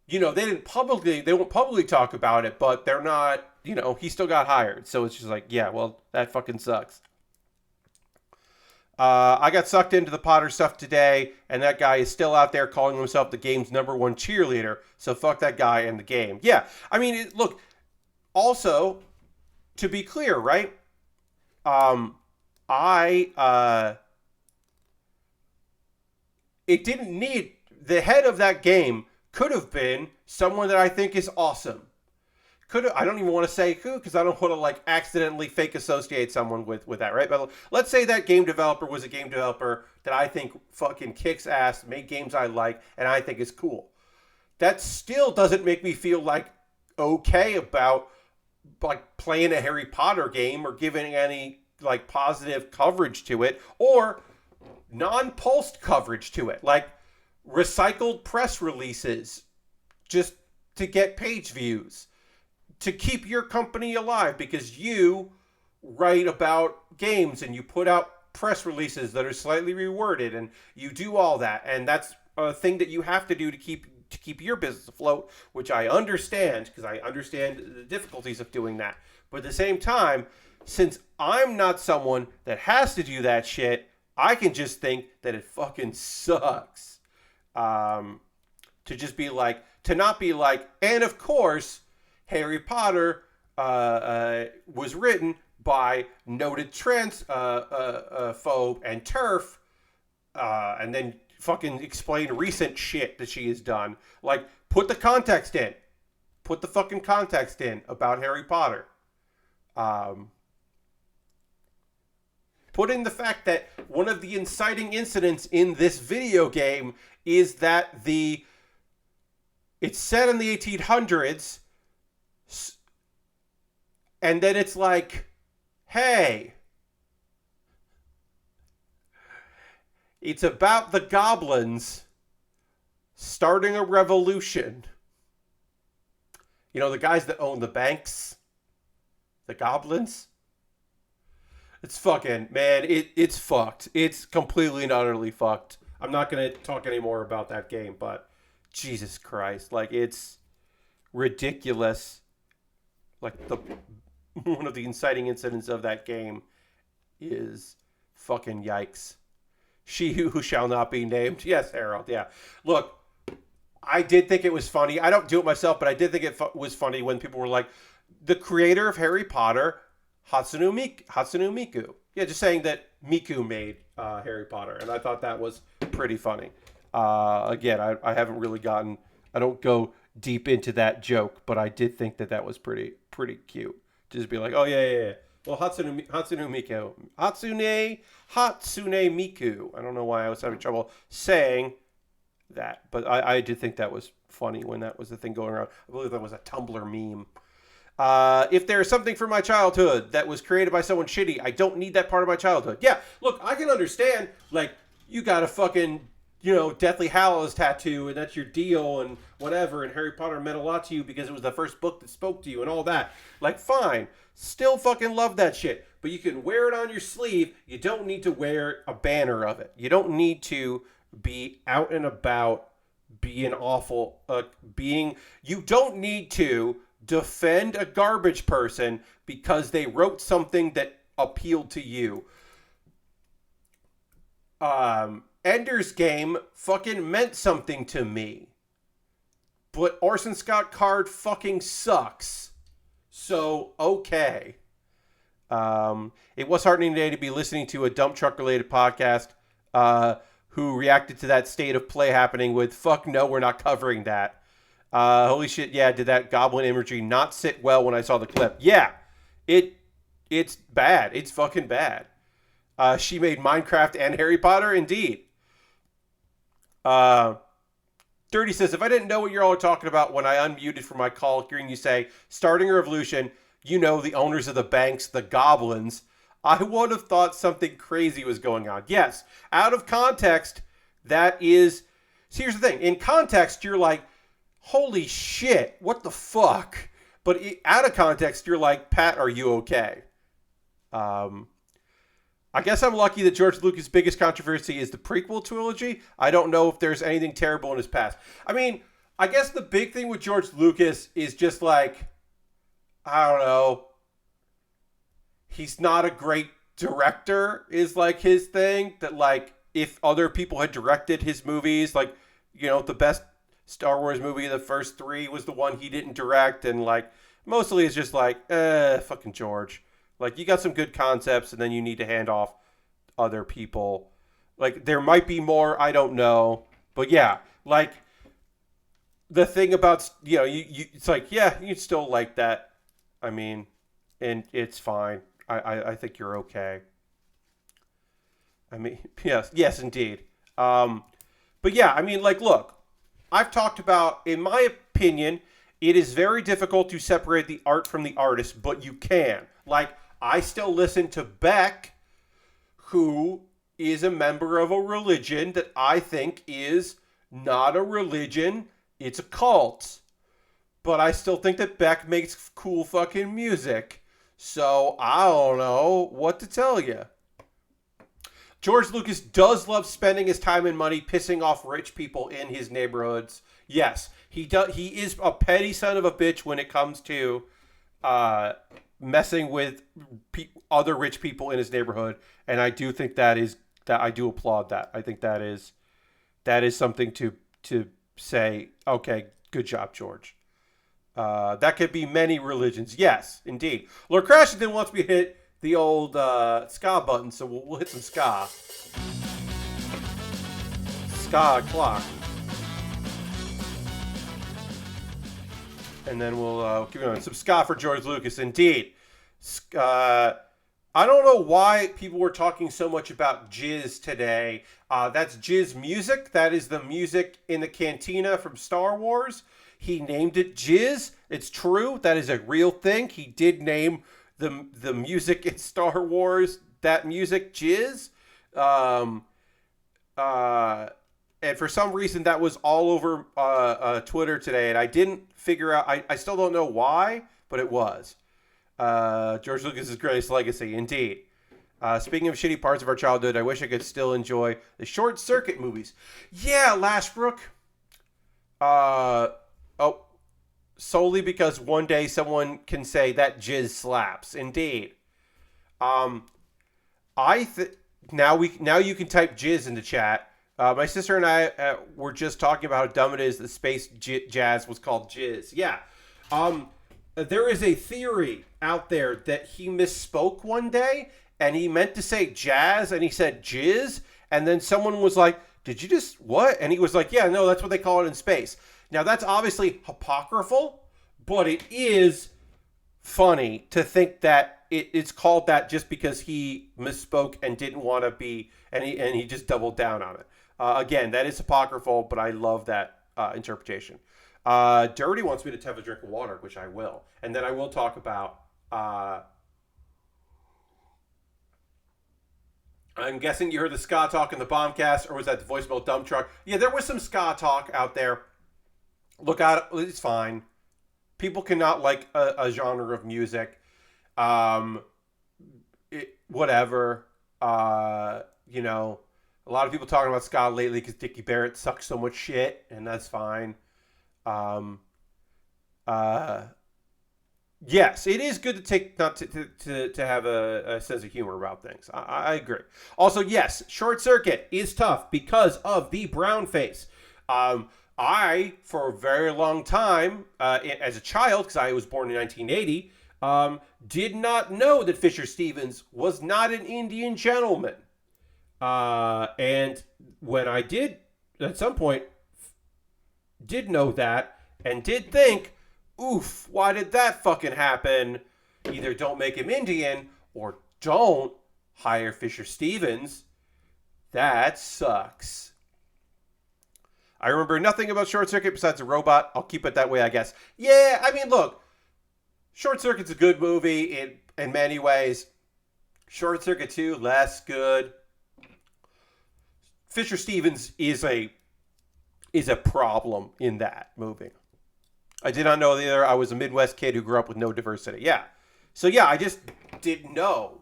they won't publicly talk about it, but they're not, he still got hired. So it's just like, yeah, well, that fucking sucks. I got sucked into the Potter stuff today, and that guy is still out there calling himself the game's #1 cheerleader. So fuck that guy and the game. Yeah, I mean, look. Also, to be clear, right? It didn't need the head of that game. Could have been someone that I think is awesome. I don't even want to say who because I don't want to accidentally fake associate someone with that, right? But let's say that game developer was a game developer that I think fucking kicks ass, made games I like, and I think is cool. That still doesn't make me feel okay about playing a Harry Potter game or giving any positive coverage to it or non-pulsed coverage to it, recycled press releases just to get page views, to keep your company alive because you write about games and you put out press releases that are slightly reworded and you do all that, and that's a thing that you have to do to keep your business afloat, which I understand because I understand the difficulties of doing that. But at the same time, since I'm not someone that has to do that shit, I can just think that it fucking sucks. To just be to not be and of course, Harry Potter was written by noted transphobe and TERF, and then fucking explain recent shit that she has done. Put the context in. Put the fucking context in about Harry Potter. Put in the fact that one of the inciting incidents in this video game is that it's set in the 1800s, and then it's hey, it's about the goblins starting a revolution. The guys that own the banks, the goblins. It's fucking, man, it's fucked. It's completely and utterly fucked. I'm not going to talk anymore about that game, but Jesus Christ, it's ridiculous. One of the inciting incidents of that game is fucking yikes. She who shall not be named. Yes, Harold, yeah. Look, I did think it was funny. I don't do it myself, but I did think it was funny when people were the creator of Harry Potter, Hatsune Miku. Yeah, just saying that Miku made Harry Potter, and I thought that was pretty funny. Again, I haven't really I don't go deep into that joke, but I did think that was pretty cute. Just be oh yeah. Well, Hatsune Miku. Hatsune Miku. I don't know why I was having trouble saying that, but I did think that was funny when that was the thing going around. I believe that was a Tumblr meme. If there's something from my childhood that was created by someone shitty, I don't need that part of my childhood. Yeah, look, I can understand, you got a fucking, Deathly Hallows tattoo, and that's your deal, and whatever, and Harry Potter meant a lot to you because it was the first book that spoke to you, and all that. Fine. Still fucking love that shit. But you can wear it on your sleeve. You don't need to wear a banner of it. You don't need to, be out and about, being awful, you don't need to defend a garbage person because they wrote something that appealed to you. Ender's Game fucking meant something to me. But Orson Scott Card fucking sucks. So, okay. It was heartening today to be listening to a dump truck related podcast who reacted to that state of play happening with, fuck no, we're not covering that. Holy shit, yeah, did that goblin imagery not sit well when I saw the clip? Yeah, it's bad. It's fucking bad. She made Minecraft and Harry Potter, indeed. Dirty says, if I didn't know what you're all talking about when I unmuted for my call, hearing you say, starting a revolution, you know, the owners of the banks, the goblins, I would have thought something crazy was going on. Yes, out of context, that is... See, here's the thing. In context, you're like, holy shit, what the fuck? But out of context, you're like, Pat, are you okay? I guess I'm lucky that George Lucas' biggest controversy is the prequel trilogy. I don't know if there's anything terrible in his past. I mean, I guess the big thing with George Lucas is just like, I don't know, he's not a great director is like his thing. That like, if other people had directed his movies, like, you know, the best Star Wars movie, the first three, was the one he didn't direct. And like, mostly it's just like, fucking George. Like, you got some good concepts and then you need to hand off other people. Like, there might be more, I don't know. But yeah, like, the thing about, you know, you it's like, yeah, you still like that. I mean, and it's fine. I think you're okay. I mean, yes, indeed. But yeah, I mean, like, look, I've talked about, in my opinion, it is very difficult to separate the art from the artist, but you can. Like, I still listen to Beck, who is a member of a religion that I think is not a religion, it's a cult. But I still think that Beck makes cool fucking music. So, I don't know what to tell you. George Lucas does love spending his time and money pissing off rich people in his neighborhoods. Yes, he does. He is a petty son of a bitch when it comes to messing with other rich people in his neighborhood, and I do think that I do applaud that. I think that is something to say. Okay, good job, George. That could be many religions. Yes, indeed. Lord Crashington wants me to hit the old ska button, so we'll hit some ska. Ska clock. And then we'll keep going. Some ska for George Lucas, indeed. I don't know why people were talking so much about jizz today. That's jizz music. That is the music in the cantina from Star Wars. He named it jizz. It's true. That is a real thing. He did name the music in Star Wars, that music, jizz. And for some reason that was all over Twitter today, and I didn't figure out, I still don't know why, but it was. George Lucas's greatest legacy, indeed. Speaking of shitty parts of our childhood, I wish I could still enjoy the Short Circuit movies. Yeah, Lashbrook. Solely because one day someone can say that jizz slaps. Indeed. Now you can type jizz in the chat. My sister and I were just talking about how dumb it is that space jazz was called jizz. Yeah. There is a theory out there that he misspoke one day and he meant to say jazz and he said jizz, and then someone was like, did you just what? And he was like, yeah, no, that's what they call it in space. Now that's obviously apocryphal, but it is funny to think that it's called that just because he misspoke and didn't want to be, and he just doubled down on it. Again, that is apocryphal, but I love that interpretation. Dirty wants me to have a drink of water, which I will. And then I will talk about... I'm guessing you heard the ska talk in the Bombcast, or was that the voicemail dump truck? Yeah, there was some ska talk out there. Look at it. It's fine. People cannot like a genre of music. Whatever. You know... A lot of people talking about Scott lately because Dickie Barrett sucks so much shit, and that's fine. Um, uh, yes, it is good to take not to have a sense of humor about things. I agree. Also, yes, Short Circuit is tough because of the brown face. I, for a very long time, as a child, because I was born in 1980, did not know that Fisher Stevens was not an Indian gentleman. And when I did, at some point, did know that and did think, oof, why did that fucking happen? Either don't make him Indian or don't hire Fisher Stevens. That sucks. I remember nothing about Short Circuit besides a robot. I'll keep it that way, I guess. Yeah, I mean, look, Short Circuit's a good movie in many ways. Short Circuit 2, less good. Fisher Stevens is a problem in that movie. I did not know either. I was a Midwest kid who grew up with no diversity. Yeah. So yeah, I just didn't know.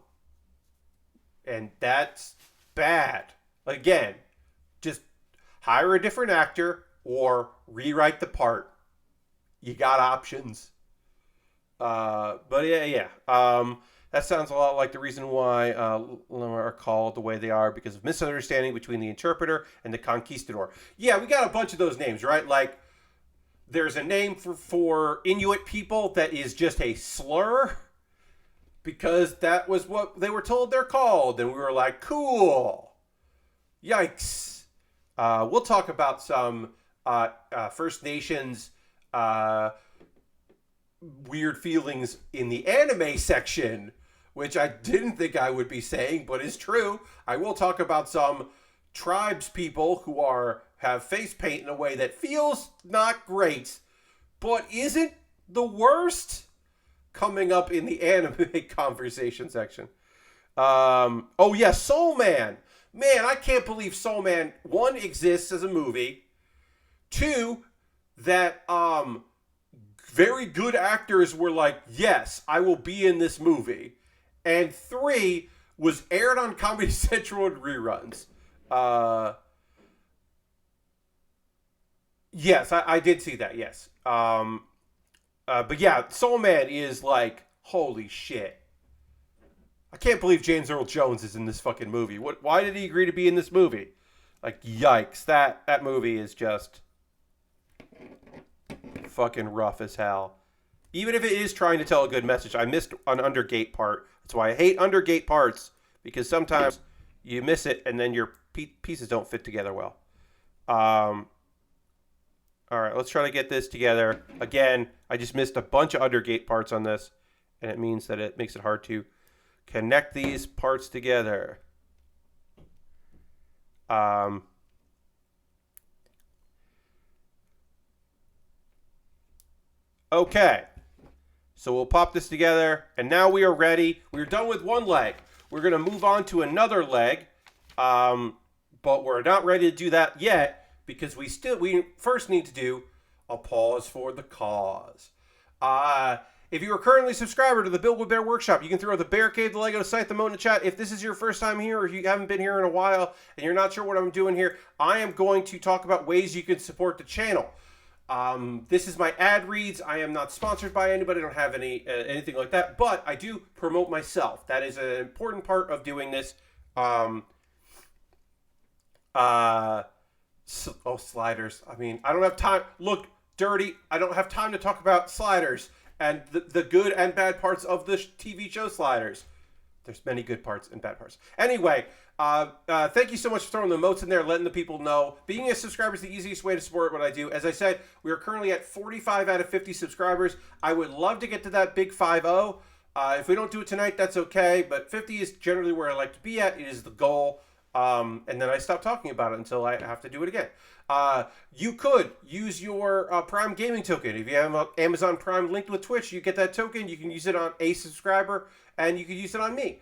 And that's bad. Again, just hire a different actor or rewrite the part. You got options. But yeah. That sounds a lot like the reason why are called the way they are, because of misunderstanding between the interpreter and the conquistador. Yeah, we got a bunch of those names, right? Like, there's a name for Inuit people that is just a slur, because that was what they were told they're called. And we were like, cool. Yikes. We'll talk about some First Nations weird feelings in the anime section, which I didn't think I would be saying, but is true. I will talk about some tribes people who have face paint in a way that feels not great, but isn't the worst, coming up in the anime conversation section. Oh yeah, Soul Man. Man, I can't believe Soul Man, 1, exists as a movie. 2, that very good actors were like, yes, I will be in this movie. And 3, was aired on Comedy Central in reruns. Yes, I did see that, yes. But yeah, Soul Man is like, holy shit. I can't believe James Earl Jones is in this fucking movie. Why did he agree to be in this movie? Like, yikes. That movie is just fucking rough as hell. Even if it is trying to tell a good message. I missed an Undergate part. That's why I hate Undergate parts, because sometimes you miss it and then your pieces don't fit together well. All right, let's try to get this together. Again, I just missed a bunch of Undergate parts on this, and it means that it makes it hard to connect these parts together. Okay. So we'll pop this together, and now we are ready. We're done with one leg. We're going to move on to another leg, but we're not ready to do that yet, because we first need to do a pause for the cause. If you are currently a subscriber to the Build with Baer Workshop, you can throw the Bear Cave, the Lego, Scythe, the Moat in the chat. If this is your first time here, or if you haven't been here in a while and you're not sure what I'm doing here, I am going to talk about ways you can support the channel. This is my ad reads. I am not sponsored by anybody. I don't have anything like that, but I do promote myself. That is an important part of doing this. Sliders. I mean, I don't have time. Look, Dirty, I don't have time to talk about Sliders and the good and bad parts of the TV show Sliders. There's many good parts and bad parts. Anyway, thank you so much for throwing the emotes in there, letting the people know. Being a subscriber is the easiest way to support what I do. As I said, we are currently at 45 out of 50 subscribers. I would love to get to that big 5-0. If we don't do it tonight, that's okay. But 50 is generally where I like to be at. It is the goal. And then I stop talking about it until I have to do it again. You could use your Prime Gaming token. If you have Amazon Prime linked with Twitch, you get that token. You can use it on a subscriber, and you can use it on me.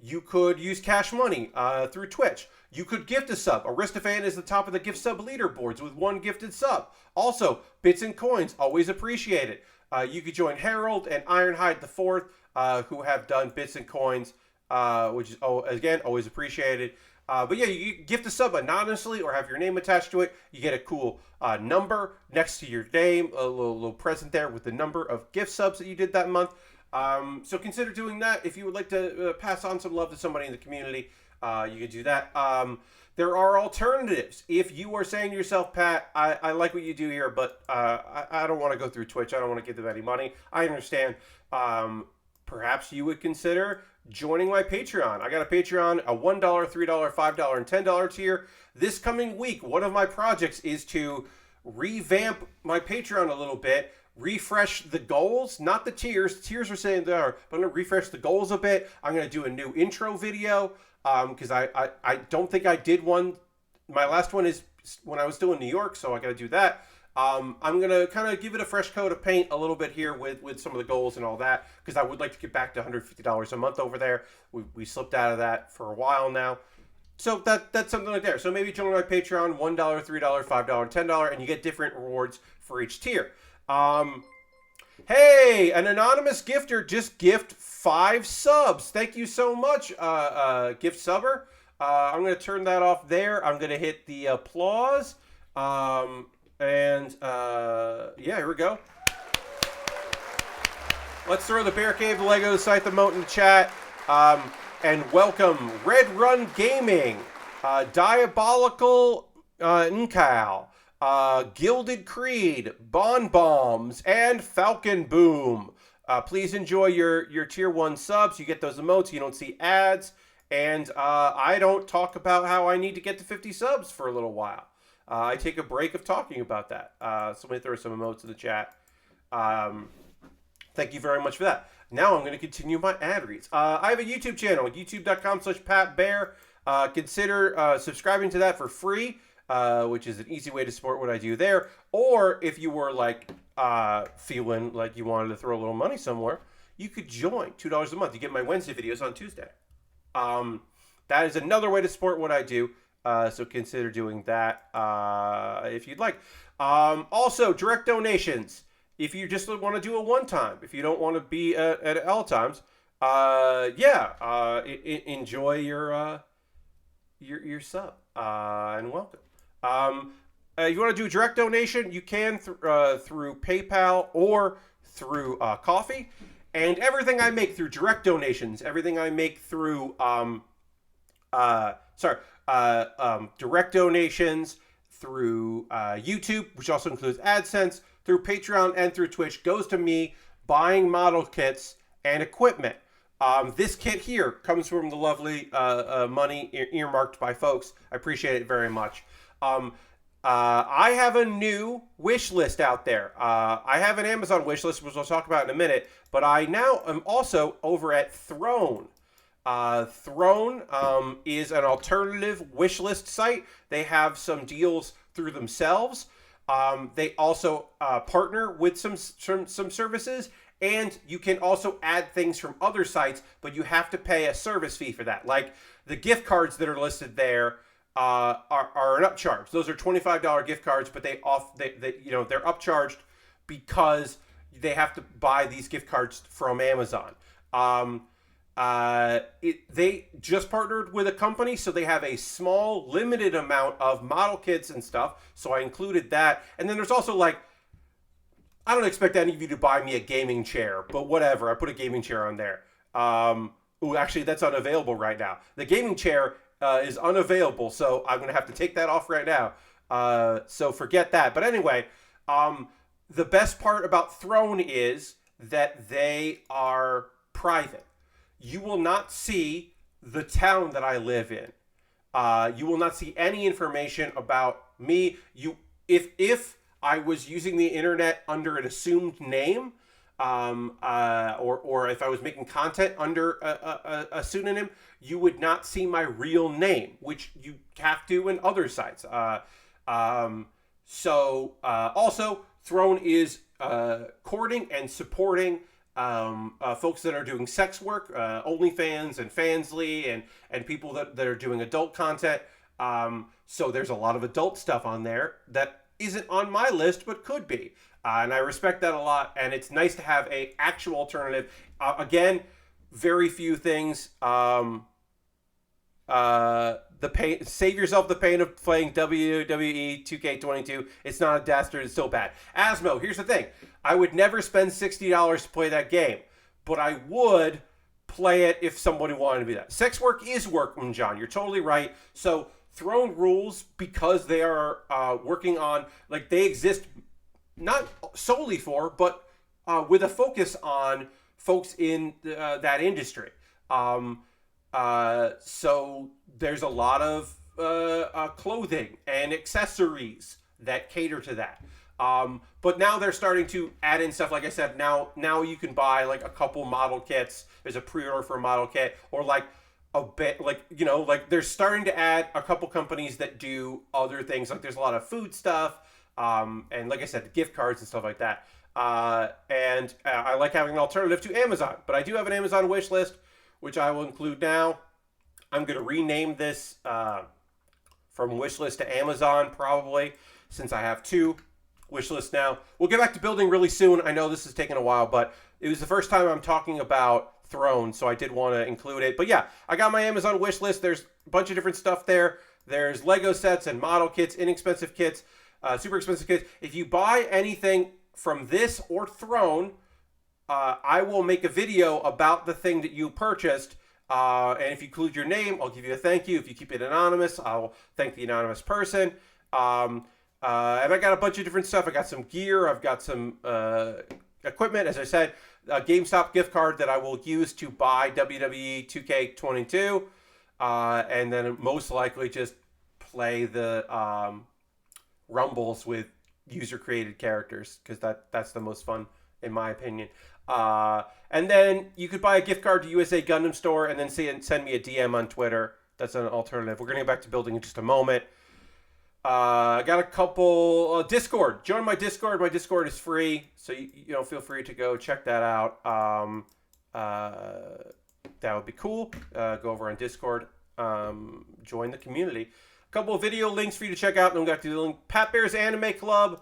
You could use Cash Money through Twitch. You could gift a sub. Aristophan is the top of the gift sub leaderboards with 1 gifted sub. Also, bits and coins, always appreciated. You could join Harold and Ironhide the Fourth, who have done bits and coins, which is, again, always appreciated. But yeah, you gift a sub anonymously or have your name attached to it. You get a cool number next to your name, a little present there with the number of gift subs that you did that month. So consider doing that. If you would like to pass on some love to somebody in the community, you can do that. There are alternatives. If you are saying to yourself, Pat, I like what you do here, but I don't want to go through Twitch. I don't want to give them any money. I understand. Perhaps you would consider joining my Patreon. I got a Patreon, a $1, $3, $5, and $10 tier. This coming week, one of my projects is to revamp my Patreon a little bit, refresh the goals, not the tiers. The tiers are saying they are, but I'm going to refresh the goals a bit. I'm going to do a new intro video because I don't think I did one. My last one is when I was still in New York, so I got to do that. I'm going to kind of give it a fresh coat of paint a little bit here with some of the goals and all that, because I would like to get back to $150 a month over there. We slipped out of that for a while now. So that's something like there. So maybe join my Patreon, $1, $3, $5, $10, and you get different rewards for each tier. Hey, an anonymous gifter just gift 5 subs. Thank you so much, gift subber. I'm going to turn that off there. I'm going to hit the applause. Yeah, here we go. Let's throw the Bear Cave, the Lego Scythe emote in the chat. And welcome Red Run Gaming, Diabolical Nkal, Gilded Creed, Bon Bombs, and Falcon Boom. Please enjoy your tier 1 subs. You get those emotes. You don't see ads. And I don't talk about how I need to get to 50 subs for a little while. I take a break of talking about that. Somebody throw some emotes in the chat. Thank you very much for that. Now I'm going to continue my ad reads. I have a YouTube channel, youtube.com/PatBear. Consider subscribing to that for free, which is an easy way to support what I do there. Or if you were like feeling like you wanted to throw a little money somewhere, you could join $2 a month. You get my Wednesday videos on Tuesday. That is another way to support what I do. So consider doing that if you'd like. Also, direct donations. If you just want to do a one-time, if you don't want to be at all times, enjoy your sub and welcome. If you want to do a direct donation, you can through PayPal or through Coffee. And everything I make through direct donations, everything I make through direct donations through YouTube, which also includes AdSense, through Patreon and through Twitch, goes to me buying model kits and equipment. This kit here comes from the lovely money earmarked by folks. I appreciate it very much. I have a new wish list out there. I have an Amazon wish list, which I'll talk about in a minute, but I now am also over at Throne. Throne is an alternative wish list site. They have some deals through themselves. They also partner with some services, and you can also add things from other sites, but you have to pay a service fee for that. Like the gift cards that are listed there are an upcharge. Those are $25 gift cards, but they're upcharged because they have to buy these gift cards from Amazon. They just partnered with a company, so they have a small, limited amount of model kits and stuff, so I included that. And then there's also, like, I don't expect any of you to buy me a gaming chair, but whatever, I put a gaming chair on there. Actually, that's unavailable right now. The gaming chair is unavailable, so I'm going to have to take that off right now. So forget that. But anyway, the best part about Throne is that they are private. You will not see the town that I live in. You will not see any information about me. If I was using the internet under an assumed name, or if I was making content under a pseudonym, you would not see my real name, which you have to in other sites. Also, Throne is courting and supporting folks that are doing sex work, OnlyFans and Fansly, and people that are doing adult content. So there's a lot of adult stuff on there that isn't on my list, but could be. And I respect that a lot, and it's nice to have a actual alternative. Again, very few things The pain. Save yourself the pain of playing WWE 2K22. It's not a dastard. It's still bad. Asmo. Here's the thing. I would never spend $60 to play that game, but I would play it if somebody wanted to be that. Sex work is work, John. You're totally right. So Throne rules because they are working on, like, they exist not solely for, but with a focus on folks in that industry. So there's a lot of clothing and accessories that cater to that. But now they're starting to add in stuff. Like I said, now you can buy like a couple model kits. There's a pre-order for a model kit, or like a bit, like, you know, like they're starting to add a couple companies that do other things. Like there's a lot of food stuff, and like I said, gift cards and stuff like that. And I like having an alternative to Amazon, but I do have an Amazon wish list, which I will include now. I'm going to rename this from wish list to Amazon probably, since I have two wish lists now. We'll get back to building really soon. I know this has taken a while, but it was the first time I'm talking about Throne, so I did want to include it. But yeah, I got my Amazon wish list. There's a bunch of different stuff there. There's Lego sets and model kits, inexpensive kits, super expensive kits. If you buy anything from this or Throne, I will make a video about the thing that you purchased. And if you include your name, I'll give you a thank you. If you keep it anonymous, I'll thank the anonymous person. And I got a bunch of different stuff. I got some gear. I've got some equipment. As I said, a GameStop gift card that I will use to buy WWE 2K22. And then most likely just play the Rumbles with user-created characters, because that's the most fun, in my opinion. And then you could buy a gift card to USA Gundam Store and then send me a DM on Twitter. That's an alternative. We're going to get back to building in just a moment. I got a couple Discord. Join my Discord. My Discord is free, so you know, feel free to go check that out. That would be cool. Go over on Discord. Join the community. A couple of video links for you to check out. And then we got the link. Pat Bear's Anime Club.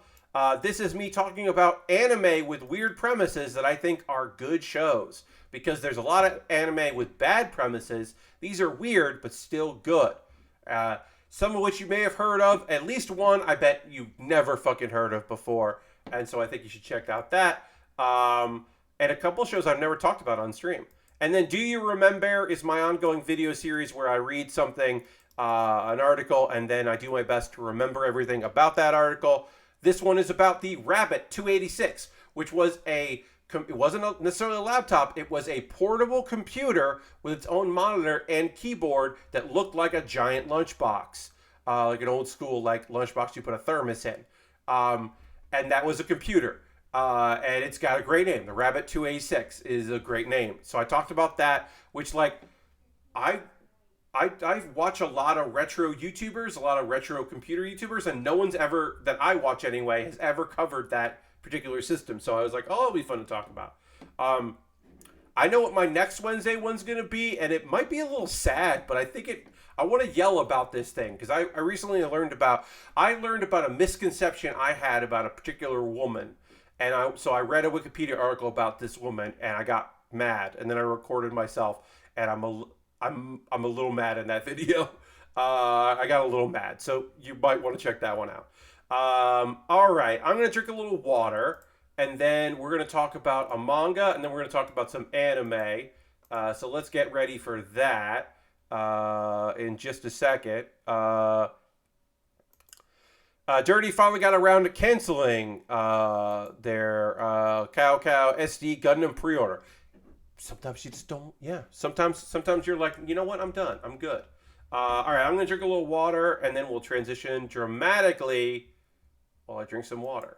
This is me talking about anime with weird premises that I think are good shows, because there's a lot of anime with bad premises. These are weird, but still good. Some of which you may have heard of. At least one I bet you've never fucking heard of before. And so I think you should check out that. And a couple shows I've never talked about on stream. And then Do You Remembaer is my ongoing video series where I read something, an article, and then I do my best to remember everything about that article. This one is about the Rabbit 286, which was it wasn't necessarily a laptop. It was a portable computer with its own monitor and keyboard that looked like a giant lunchbox, like an old school like lunchbox you put a thermos in. And that was a computer. And it's got a great name. The Rabbit 286 is a great name. So I talked about that, which, like, I watch a lot of retro YouTubers, a lot of retro computer YouTubers, and no one's ever, that I watch anyway, has ever covered that particular system. So I was like, oh, it'll be fun to talk about. I know what my next Wednesday one's going to be, and it might be a little sad, but I want to yell about this thing, because I recently learned about a misconception I had about a particular woman. And so I read a Wikipedia article about this woman, and I got mad, and then I recorded myself, and I'm a little mad in that video. I got a little mad, so you might want to check that one out. All right, I'm going to drink a little water, and then we're going to talk about a manga, and then we're going to talk about some anime. So let's get ready for that in just a second. Dirty finally got around to canceling their Cow SD Gundam pre-order. Sometimes you just don't, yeah. Sometimes you're like, you know what, I'm done. I'm good. All right, I'm going to drink a little water, and then we'll transition dramatically while I drink some water.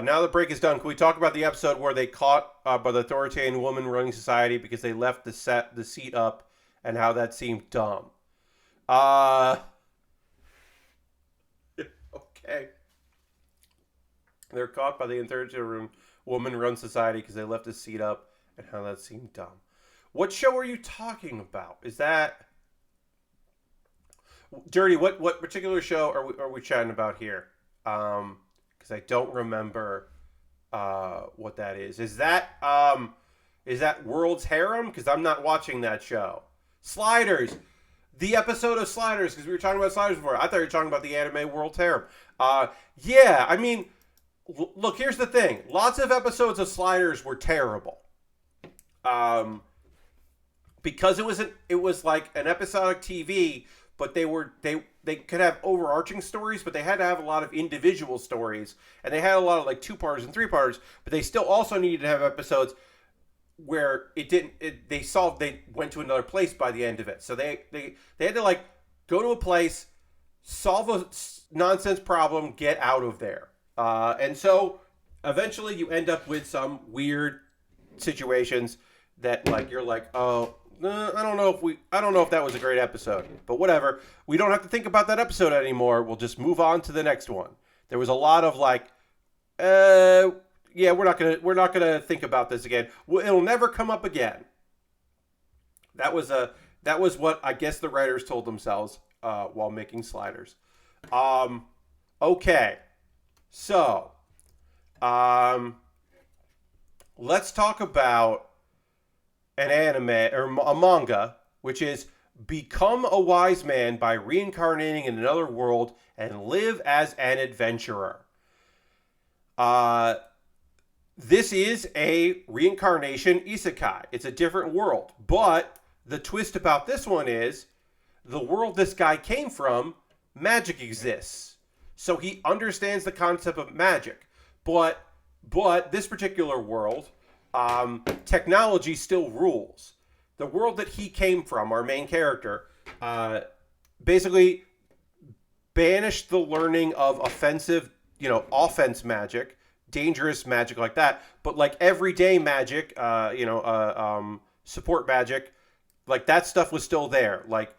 Now the break is done. Can we talk about the episode where they caught by the authoritarian woman running society because they left the seat up, and how that seemed dumb? Okay. They're caught by the authoritarian woman run society because they left the seat up, and how that seemed dumb. What show are you talking about? Is that... Dirty, what particular show are we chatting about here? Because I don't remember what that is. Is that World's Harem? Because I'm not watching that show. Sliders. The episode of Sliders, because we were talking about Sliders before. I thought you were talking about the anime World's Harem. Yeah, I mean, look, here's the thing. Lots of episodes of Sliders were terrible. Because it was like an episodic TV, but they could have overarching stories, but they had to have a lot of individual stories, and they had a lot of like 2-parters and 3-parters, but they still also needed to have episodes where they went to another place by the end of it. So they had to like go to a place, solve a nonsense problem, get out of there. And so eventually you end up with some weird situations that like you're like, oh, I don't know if that was a great episode, but whatever. We don't have to think about that episode anymore. We'll just move on to the next one. There was a lot of like, yeah, we're not gonna think about this again. It'll never come up again. That was what I guess the writers told themselves while making Sliders. Okay, so let's talk about an anime or a manga, which is Become a Wise Man by Reincarnating in Another World and Live as an Adventurer. This is a reincarnation isekai. It's a different world. But the twist about this one is the world this guy came from, magic exists. So he understands the concept of magic. But this particular world, technology still rules. The world that he came from, our main character, basically banished the learning of offense magic, dangerous magic like that, but like everyday magic, support magic, like that stuff was still there. Like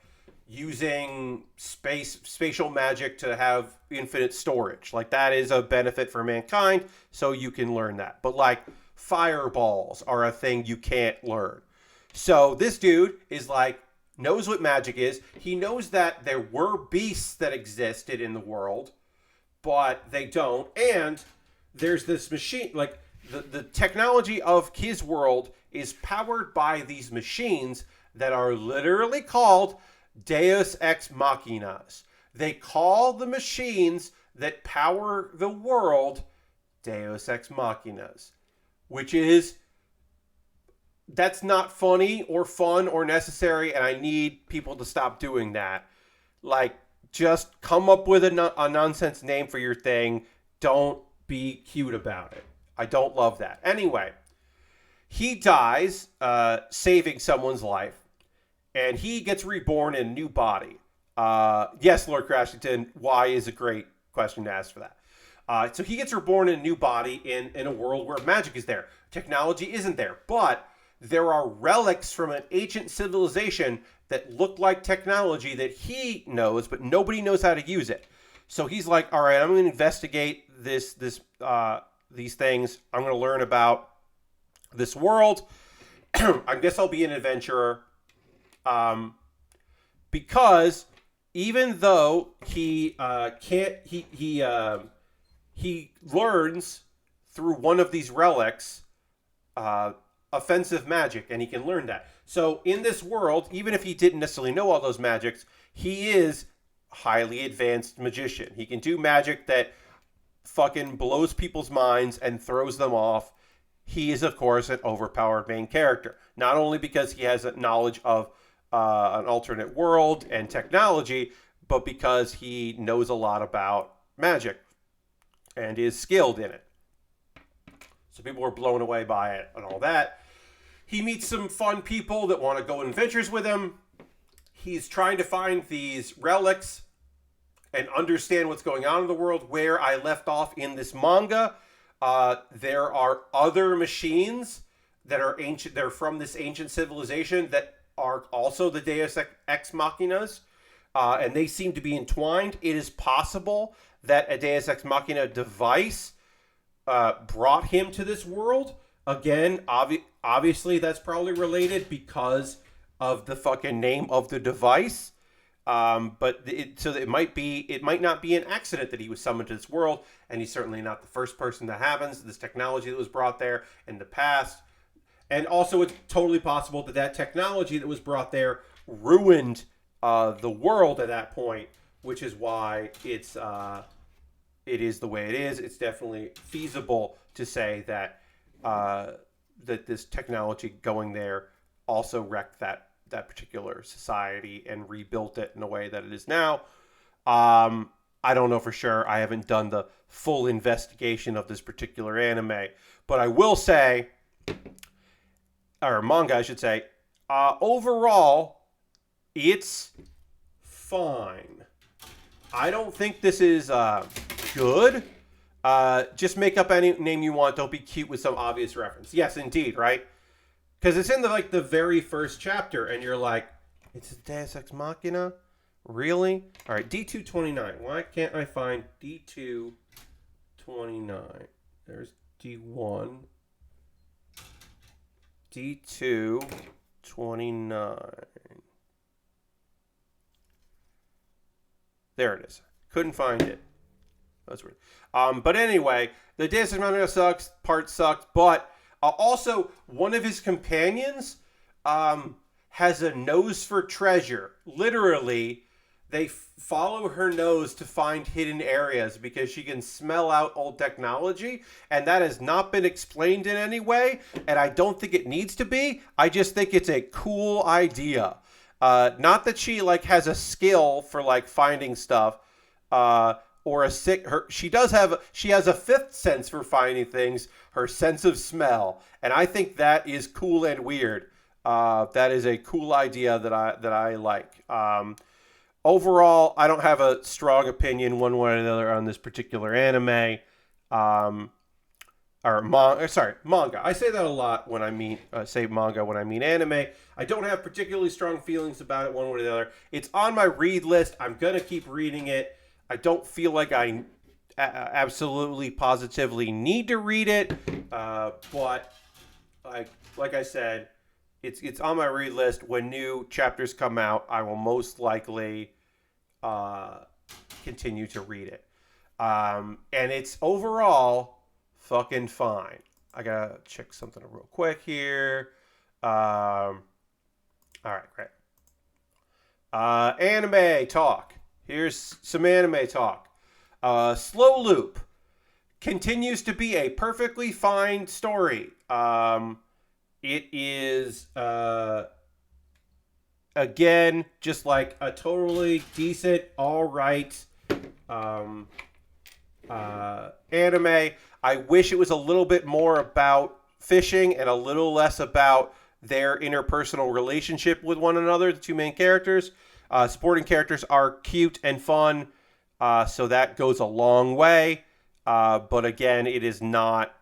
using spatial magic to have infinite storage, like that is a benefit for mankind, so you can learn that. But like fireballs are a thing you can't learn. So this dude is like, knows what magic is. He knows that there were beasts that existed in the world, but they don't. And there's this machine, like the technology of his world is powered by these machines that are literally called Deus Ex Machinas. They call the machines that power the world Deus Ex Machinas, which is, that's not funny or fun or necessary, and I need people to stop doing that. Like, just come up with a nonsense name for your thing. Don't be cute about it. I don't love that. Anyway, he dies saving someone's life, and he gets reborn in a new body. Yes, Lord Crashington, why is a great question to ask for that. So he gets reborn in a new body in a world where magic is there. Technology isn't there, but there are relics from an ancient civilization that look like technology that he knows, but nobody knows how to use it. So he's like, all right, I'm going to investigate these things. I'm going to learn about this world. I guess I'll be an adventurer. Because even though he learns through one of these relics, offensive magic, and he can learn that. So in this world, even if he didn't necessarily know all those magics, he is a highly advanced magician. He can do magic that fucking blows people's minds and throws them off. He is, of course, an overpowered main character. Not only because he has a knowledge of an alternate world and technology, but because he knows a lot about magic and is skilled in it. So people are blown away by it and all that. He meets some fun people that want to go on adventures with him. He's trying to find these relics and understand what's going on in the world. Where I left off in this manga, there are other machines that are ancient. They're from this ancient civilization that are also the Deus Ex Machinas, and they seem to be entwined. It is possible that a Deus Ex Machina device brought him to this world. Again, obviously that's probably related because of the fucking name of the device. So it might not be an accident that he was summoned to this world, and he's certainly not the first person that happens. This technology that was brought there in the past, and also it's totally possible that that technology that was brought there ruined the world at that point, which is why it is the way it is. It's definitely feasible to say that that this technology going there also wrecked that particular society and rebuilt it in a way that it is now. I don't know for sure. I haven't done the full investigation of this particular anime, but I will say, or manga, I should say, overall, it's fine. I don't think this is good. Just make up any name you want. Don't be cute with some obvious reference. Yes, indeed, right? Because it's in the very first chapter, and you're like, it's a Deus Ex Machina? Really? All right, D229. Why can't I find D229? There's D1. D229. There it is. Couldn't find it. That's weird. But anyway, the Deus Ex Machina part sucked, but also one of his companions has a nose for treasure. Literally, they follow her nose to find hidden areas because she can smell out old technology, and that has not been explained in any way, and I don't think it needs to be. I just think it's a cool idea. Not that she has a skill for finding stuff, or she has a fifth sense for finding things, her sense of smell, and I think that is cool and weird. That is a cool idea that I like. Overall, I don't have a strong opinion one way or another on this particular anime. Manga. I say that a lot when I say manga when I mean anime. I don't have particularly strong feelings about it one way or the other. It's on my read list. I'm going to keep reading it. I don't feel like I absolutely positively need to read it. But like I said, it's on my read list. When new chapters come out, I will most likely continue to read it. And it's overall fucking fine. I gotta check something real quick here. All right, great. Anime talk. Here's some anime talk. Slow Loop continues to be a perfectly fine story. It is again just a totally decent, all right anime. I wish it was a little bit more about fishing and a little less about their interpersonal relationship with one another, the two main characters. Supporting characters are cute and fun, so that goes a long way. But again, it is not...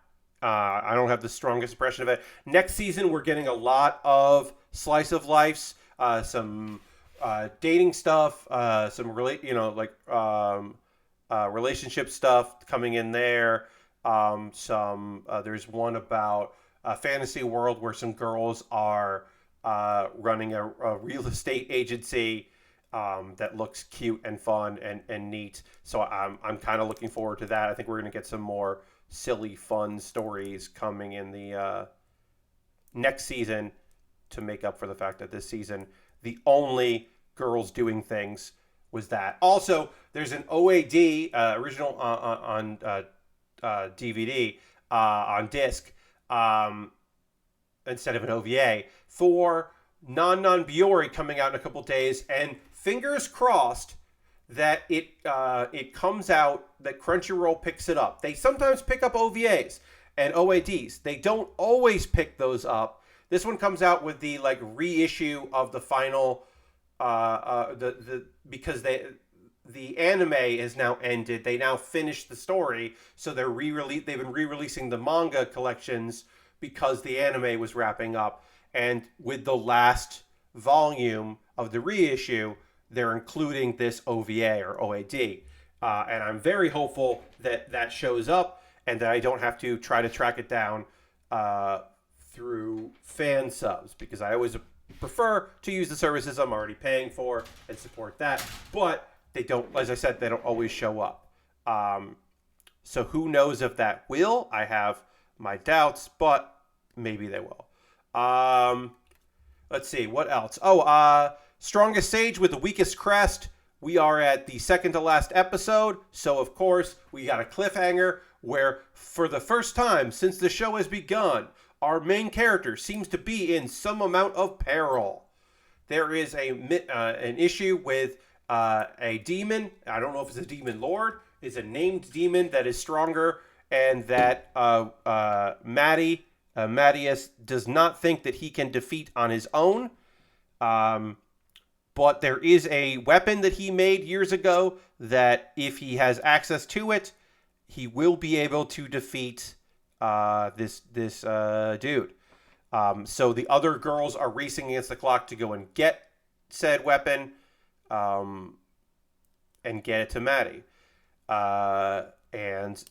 I don't have the strongest impression of it. Next season, we're getting a lot of slice of lifes, some dating stuff, some relationship stuff coming in there. There's one about a fantasy world where some girls are running a real estate agency that looks cute and fun and neat. So I'm kind of looking forward to that. I think we're going to get some more silly, fun stories coming in the next season to make up for the fact that this season the only girls doing things was that. Also, there's an OAD original on DVD on disc instead of an OVA for Non Biori coming out in a couple days, and fingers crossed that it comes out, that Crunchyroll picks it up. They sometimes pick up OVAs and OADs. They don't always pick those up. This one comes out with the reissue of the final because the anime is now ended. They now finished the story, so they've been re-releasing the manga collections because the anime was wrapping up. And with the last volume of the reissue, they're including this OVA or OAD. And I'm very hopeful that that shows up and that I don't have to try to track it down through fan subs, because I always prefer to use the services I'm already paying for and support that. But they don't, as I said, they don't always show up. So who knows if that will? I have my doubts, but maybe they will. Let's see, what else? Strongest Sage with the weakest Crest. We are at the second to last episode, so of course we got a cliffhanger where, for the first time since the show has begun, our main character seems to be in some amount of peril. There is an issue with a demon. I don't know if it's a demon lord. It's a named demon that is stronger, and that Mattias does not think that he can defeat on his own. But there is a weapon that he made years ago that, if he has access to it, he will be able to defeat this dude. So the other girls are racing against the clock to go and get said weapon and get it to Maddie. And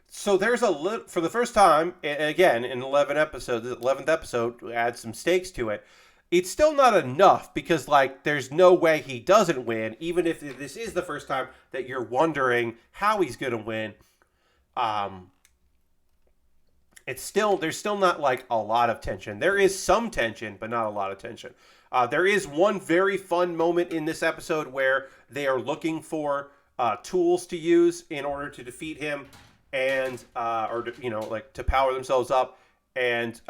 so there's for the first time, again, in 11 episodes, the 11th episode, we add some stakes to it. It's still not enough because, like, there's no way he doesn't win, even if this is the first time that you're wondering how he's going to win. There's still not, like, a lot of tension. There is some tension, but not a lot of tension. There is one very fun moment in this episode where they are looking for tools to use in order to defeat him, and to power themselves up, and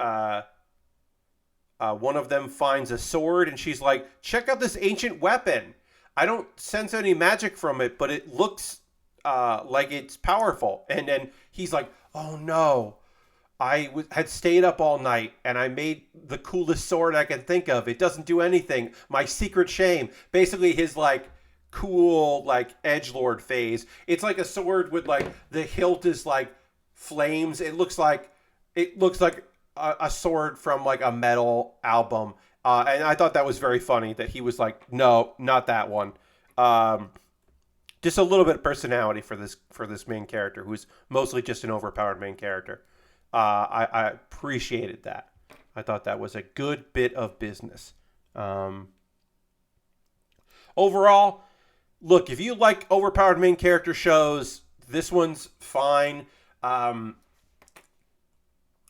one of them finds a sword, and she's like, check out this ancient weapon. I don't sense any magic from it, but it looks like it's powerful. And then he's like, oh no, I had stayed up all night and I made the coolest sword I can think of. It doesn't do anything. My secret shame. Basically his, like, cool, like, edgelord phase. It's like a sword with, like, the hilt is like flames. It looks like a sword from, like, a metal album. And I thought that was very funny that he was like, no, not that one. Just a little bit of personality for this main character, who's mostly just an overpowered main character. I appreciated that. I thought that was a good bit of business. Overall, look, if you like overpowered main character shows, this one's fine.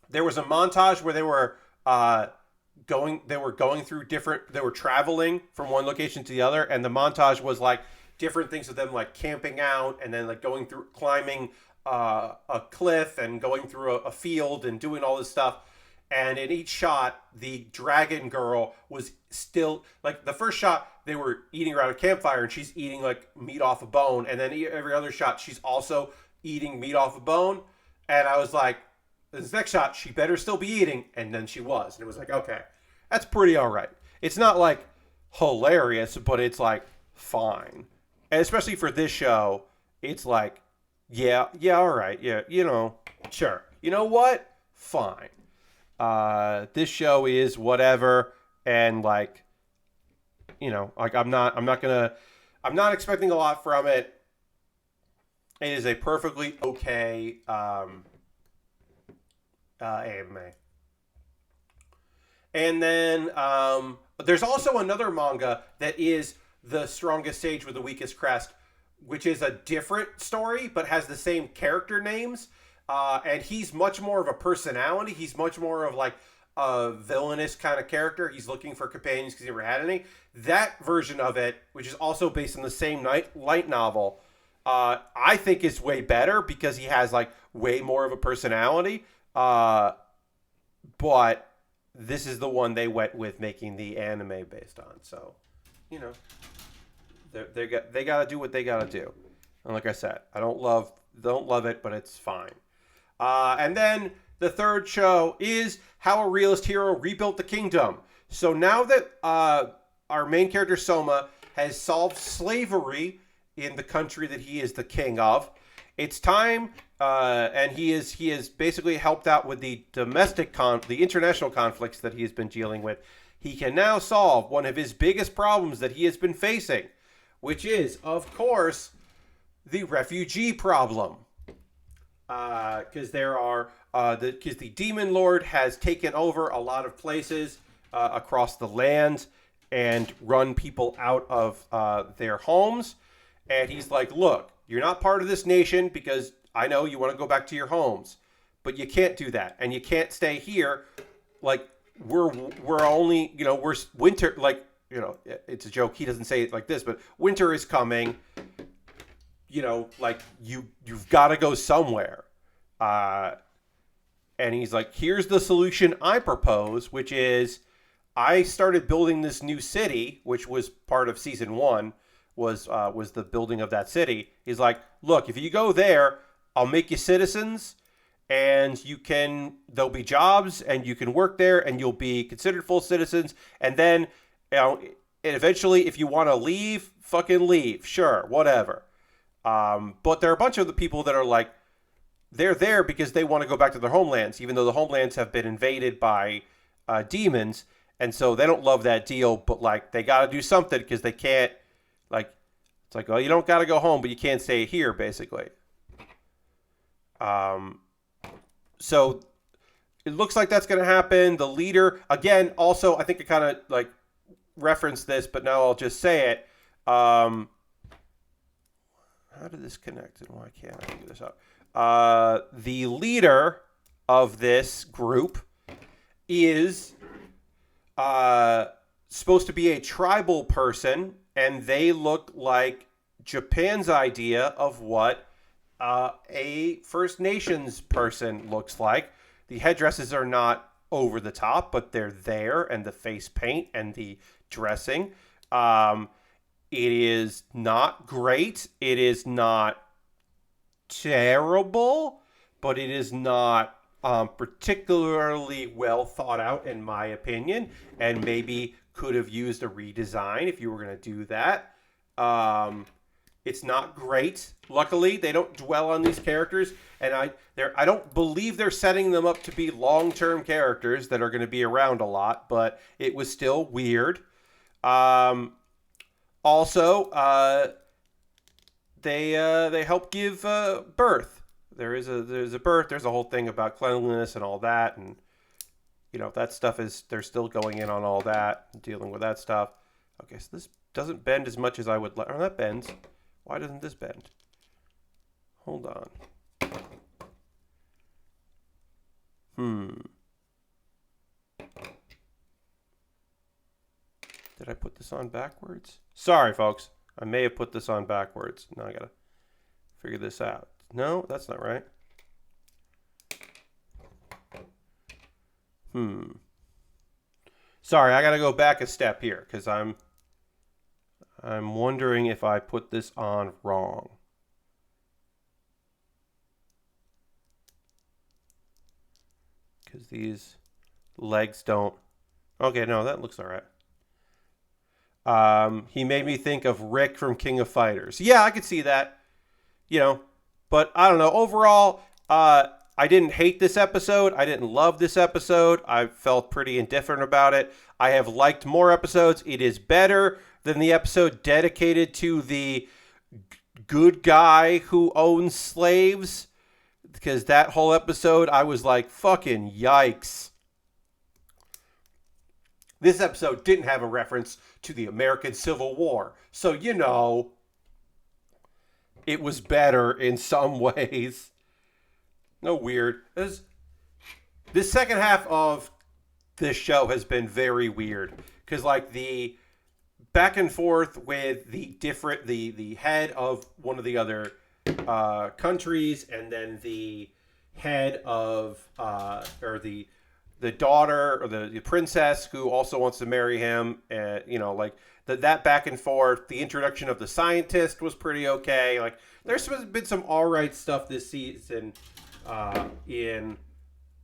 There was a montage where they were traveling from one location to the other, and the montage was like different things of them, like camping out, and then like going through, climbing a cliff, and going through a field, and doing all this stuff. And in each shot, the dragon girl was still, like, the first shot, they were eating around a campfire, and she's eating, like, meat off a bone. And then every other shot, she's also eating meat off a bone. And I was like, this next shot, she better still be eating. And then she was. And it was like, okay, that's pretty all right. It's not, like, hilarious, but it's, like, fine. And especially for this show, it's like, yeah, all right. Yeah, sure. You know what? Fine. This show is whatever, and like, I'm not expecting a lot from it. It is a perfectly okay anime. And then there's also another manga that is The Strongest Sage with the Weakest Crest, which is a different story but has the same character names. And he's much more of a personality. He's much more of, like, a villainous kind of character. He's looking for companions because he never had any. That version of it, which is also based on the same light novel, I think is way better because he has, like, way more of a personality. But this is the one they went with making the anime based on. So, they got to do what they got to do. And like I said, I don't love it, but it's fine. And then the third show is How a Realist Hero Rebuilt the Kingdom. So now that our main character Soma has solved slavery in the country that he is the king of, it's time, and he has basically helped out with the the international conflicts that he has been dealing with. He can now solve one of his biggest problems that he has been facing, which is, of course, the refugee problem. Because the Demon Lord has taken over a lot of places across the land and run people out of their homes. And he's like, look, you're not part of this nation because I know you want to go back to your homes, but you can't do that. And you can't stay here. Like, we're only, we're winter, like, it's a joke. He doesn't say it like this, but winter is coming. Like, you've got to go somewhere. And he's like, here's the solution I propose, which is I started building this new city, which was part of season 1, was the building of that city. He's like, look, if you go there, I'll make you citizens, and there'll be jobs, and you can work there, and you'll be considered full citizens. And then, and eventually, if you want to leave, fucking leave. Sure, whatever. But there are a bunch of the people that are like, they're there because they want to go back to their homelands, even though the homelands have been invaded by demons. And so they don't love that deal, but like they got to do something because they can't, like, it's like, well, you don't got to go home, but you can't stay here, basically. So it looks like that's going to happen. The leader, again, also, I think I kind of like referenced this, but now I'll just say it. How did this connect and why can't I figure this out? The leader of this group is supposed to be a tribal person, and they look like Japan's idea of what a First Nations person looks like. The headdresses are not over the top, but they're there, and the face paint and the dressing. It is not great. It is not terrible, but it is not particularly well thought out, in my opinion, and maybe could have used a redesign if you were going to do that. It's not great. Luckily, they don't dwell on these characters, and I don't believe they're setting them up to be long-term characters that are going to be around a lot, but it was still weird. Also, they help give birth. There's a birth. There's a whole thing about cleanliness and all that, and that stuff they're still going in on all that, dealing with that stuff. Okay, so this doesn't bend as much as I would like. Oh, that bends. Why doesn't this bend? Hold on. Did I put this on backwards? Sorry, folks. I may have put this on backwards. Now I gotta figure this out. No, that's not right. Sorry, I gotta go back a step here because I'm wondering if I put this on wrong. Because these legs don't. Okay, no, that looks all right. He made me think of Rick from King of Fighters. Yeah, I could see that. But I don't know. Overall, I didn't hate this episode. I didn't love this episode. I felt pretty indifferent about it. I have liked more episodes. It is better than the episode dedicated to the good guy who owns slaves. Because that whole episode, I was like, fucking yikes. This episode didn't have a reference to the American Civil War. So, it was better in some ways. No, weird. This second half of this show has been very weird. Because, like, the back and forth with the head of one of the other countries, and then the head of, or the daughter, or the princess who also wants to marry him, like, that back and forth. The introduction of the scientist was pretty okay. Like, there's been some alright stuff this season in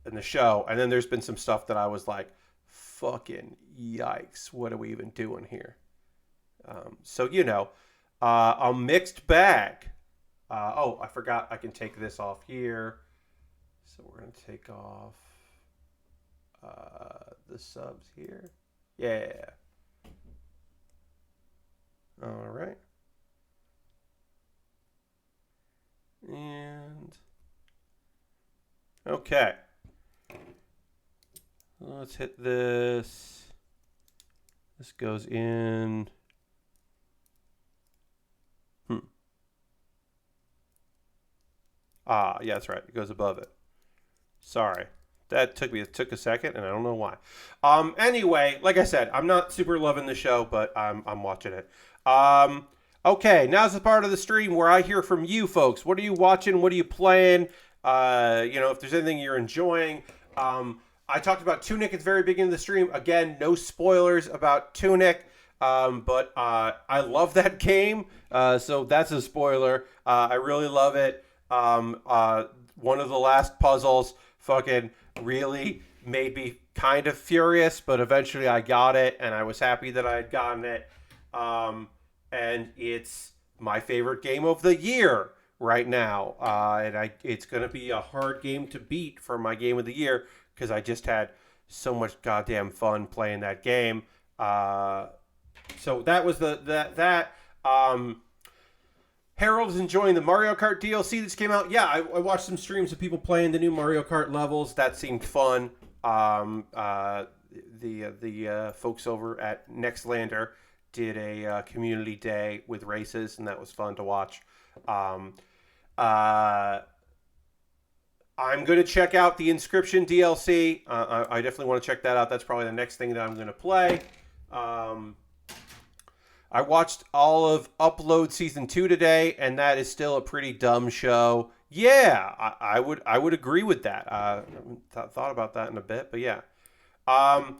the show, and then there's been some stuff that I was like, fucking yikes, what are we even doing here? So a mixed bag. I forgot I can take this off here. So we're gonna take off the subs here. Yeah. All right. And okay. Let's hit this. This goes in... Ah, yeah, that's right. It goes above it. Sorry. It took a second, and I don't know why. Anyway, like I said, I'm not super loving the show, but I'm watching it. Okay, now's the part of the stream where I hear from you folks. What are you watching? What are you playing? If there's anything you're enjoying. I talked about Tunic at the very beginning of the stream. Again, no spoilers about Tunic. But I love that game, so that's a spoiler. I really love it. One of the last puzzles fucking really made me kind of furious, but eventually I got it, and I was happy that I had gotten it. And it's my favorite game of the year right now. It's going to be a hard game to beat for my game of the year because I just had so much goddamn fun playing that game. So that was Harold is enjoying the Mario Kart DLC that just came out. Yeah, I watched some streams of people playing the new Mario Kart levels. That seemed fun. The folks over at Nextlander did a community day with races, and that was fun to watch. I'm going to check out the Inscription DLC. I definitely want to check that out. That's probably the next thing that I'm going to play. I watched all of Upload Season 2 today, and that is still a pretty dumb show. Yeah, I would agree with that. Thought about that in a bit, but yeah. I've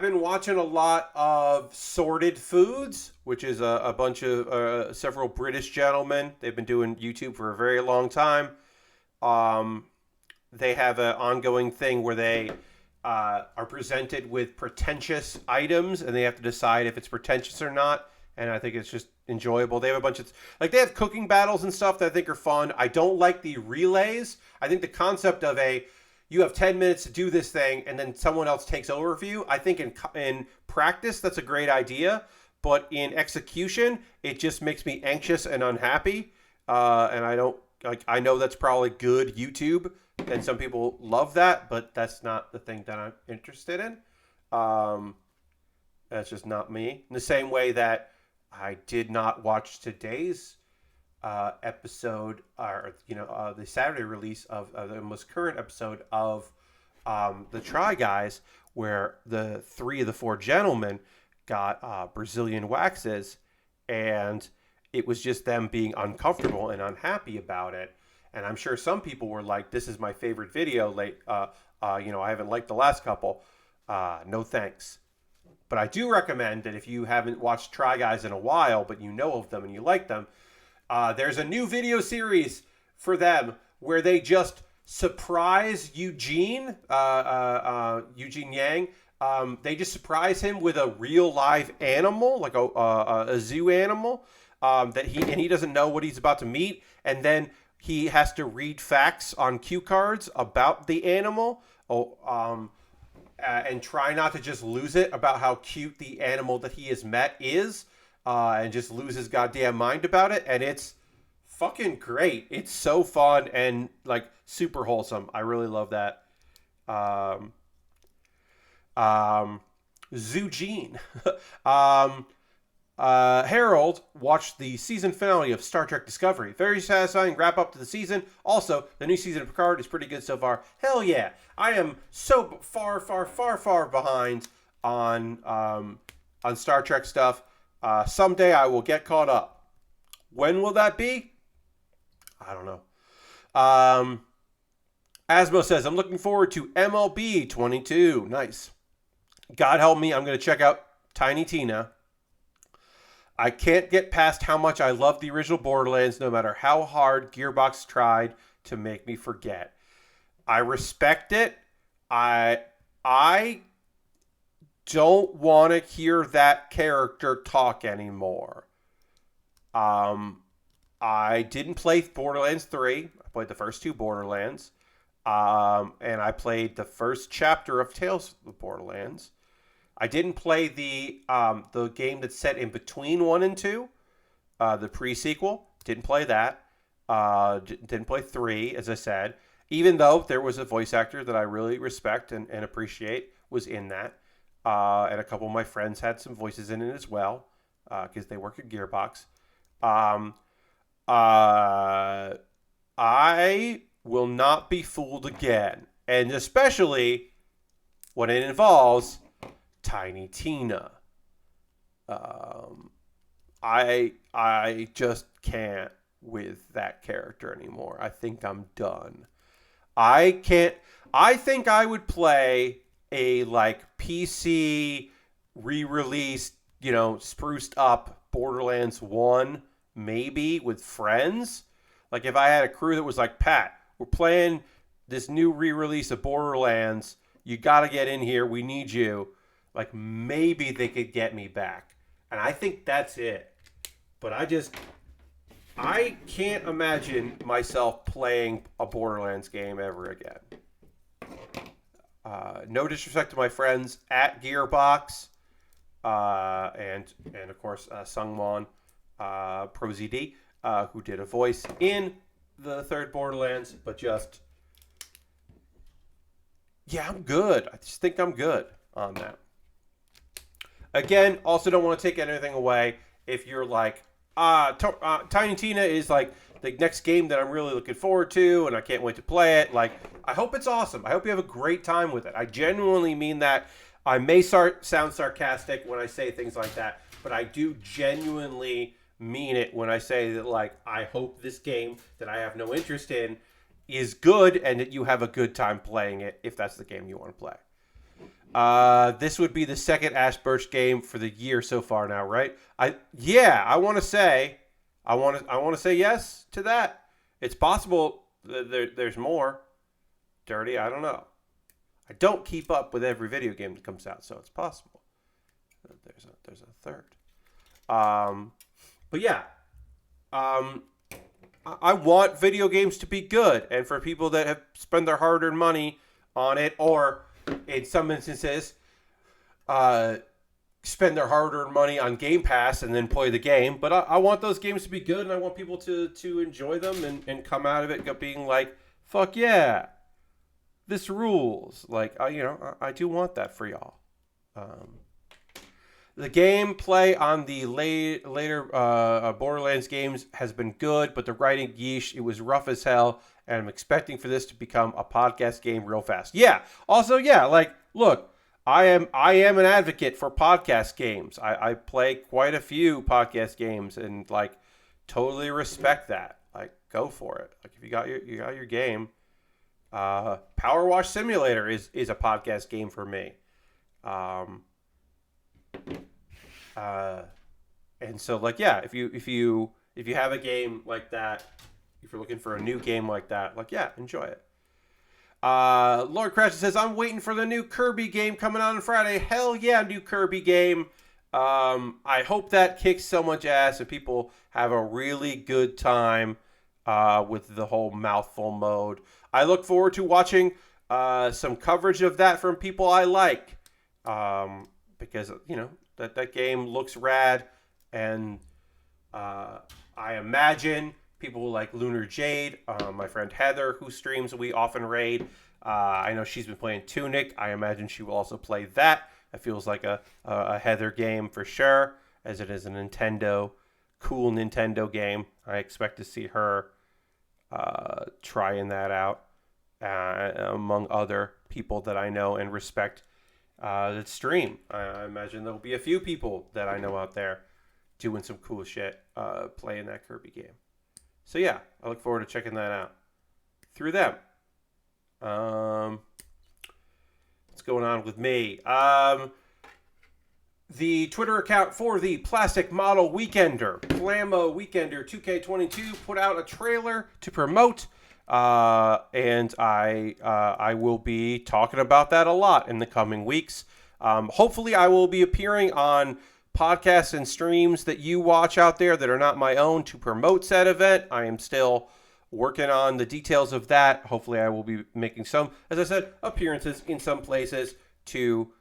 been watching a lot of Sorted Foods, which is a bunch of several British gentlemen. They've been doing YouTube for a very long time. They have an ongoing thing where they are presented with pretentious items, and they have to decide if it's pretentious or not. And I think it's just enjoyable. They have a bunch of they have cooking battles and stuff that I think are fun. I don't like the relays. I think the concept of you have 10 minutes to do this thing, and then someone else takes over for you. I think in practice that's a great idea, but in execution it just makes me anxious and unhappy. And I don't like. I know that's probably good YouTube, and some people love that, but that's not the thing that I'm interested in. That's just not me. In the same way that I did not watch today's episode, or the Saturday release of the most current episode of the Try Guys, where the 3 of the 4 gentlemen got Brazilian waxes, and it was just them being uncomfortable and unhappy about it. And I'm sure some people were like, "This is my favorite video. I haven't liked the last couple. No thanks." But I do recommend that if you haven't watched Try Guys in a while, but you know of them and you like them, there's a new video series for them where they just surprise Eugene Yang. They just surprise him with a real live animal, like a zoo animal, that he doesn't know what he's about to meet, and then he has to read facts on cue cards about the animal. And try not to just lose it about how cute the animal that he has met is, and just lose his goddamn mind about it. And it's fucking great. It's so fun and super wholesome. I really love that. Zoogene. Harold watched the season finale of Star Trek Discovery. Very satisfying wrap up to the season. Also, the new season of Picard is pretty good so far. Hell yeah. I am so far behind on Star Trek stuff. Someday I will get caught up. When will that be? I don't know. Asmo says, I'm looking forward to MLB 22. Nice. God help me, I'm going to check out Tiny Tina. I can't get past how much I love the original Borderlands, no matter how hard Gearbox tried to make me forget. I respect it. I don't want to hear that character talk anymore. I didn't play Borderlands 3. I played the first 2 Borderlands. And I played the first chapter of Tales of Borderlands. I didn't play the game that's set in between 1 and 2, the pre-sequel. Didn't play that. Didn't play 3, as I said. Even though there was a voice actor that I really respect and appreciate was in that. and a couple of my friends had some voices in it as well, because they work at Gearbox. Um, I will not be fooled again, and especially when it involves Tiny Tina. I just can't with that character anymore. I think I'm done. I can't. I think I would play a like PC re-released, spruced up Borderlands 1 maybe with friends. Like if I had a crew that was like, "Pat, we're playing this new re-release of Borderlands. You got to get in here. We need you." Like maybe they could get me back. And I think that's it. But I can't imagine myself playing a Borderlands game ever again. No disrespect to my friends at Gearbox, and of course Sungwon ProZD, who did a voice in the third Borderlands, but just I'm good. I just think I'm good on that. Again, also don't want to take anything away if you're like, Tiny Tina is like the next game that I'm really looking forward to and I can't wait to play it. Like, I hope it's awesome. I hope you have a great time with it. I genuinely mean that. I may sound sarcastic when I say things like that, but I do genuinely mean it when I say that, like, I hope this game that I have no interest in is good and that you have a good time playing it if that's the game you want to play. This would be the second Ash Birch game for the year so far now, right? I want to say yes to that. It's possible there's more. Dirty, I don't know. I don't keep up with every video game that comes out, so it's possible there's a third. But yeah. I want video games to be good, and for people that have spent their hard-earned money on it, or in some instances, spend their hard-earned money on Game Pass and then play the game. But I want those games to be good, and I want people to enjoy them and come out of it being like, fuck yeah, this rules. Like, I do want that for y'all. The gameplay on the later Borderlands games has been good, but the writing, yeesh, it was rough as hell, and I'm expecting for this to become a podcast game real fast. Yeah. Also, like, look, I am an advocate for podcast games. I play quite a few podcast games, and like, totally respect that. Like, go for it. Like, if you got your game, Power Wash Simulator is a podcast game for me. And so, like, yeah, if you have a game like that, if you're looking for a new game like that, like, yeah, enjoy it. Lord Crash says, I'm waiting for the new Kirby game coming out on Friday. Hell yeah, new Kirby game. I hope that kicks so much ass and people have a really good time with the whole mouthful mode. I look forward to watching some coverage of that from people I like, because that game looks rad, and I imagine people like Lunar Jade, my friend Heather, who streams, we often raid. I know she's been playing Tunic. I imagine she will also play that. It feels like a Heather game for sure, as it is a cool Nintendo game. I expect to see her trying that out, among other people that I know and respect that stream. I imagine there'll be a few people that I know out there doing some cool shit, playing that Kirby game. So yeah, I look forward to checking that out through them. What's going on with me? The Twitter account for the Plastic Model Weekender, Plamo Weekender 2K22, put out a trailer to promote, and I will be talking about that a lot in the coming weeks. Hopefully I will be appearing on podcasts and streams that you watch out there that are not my own to promote said event. I am still working on the details of that. Hopefully I will be making some, as I said, appearances in some places to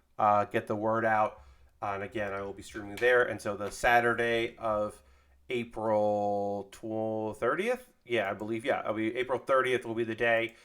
get the word out. And again, I will be streaming there. And so the Saturday of April 30th, I believe, it'll be April 30th will be the day.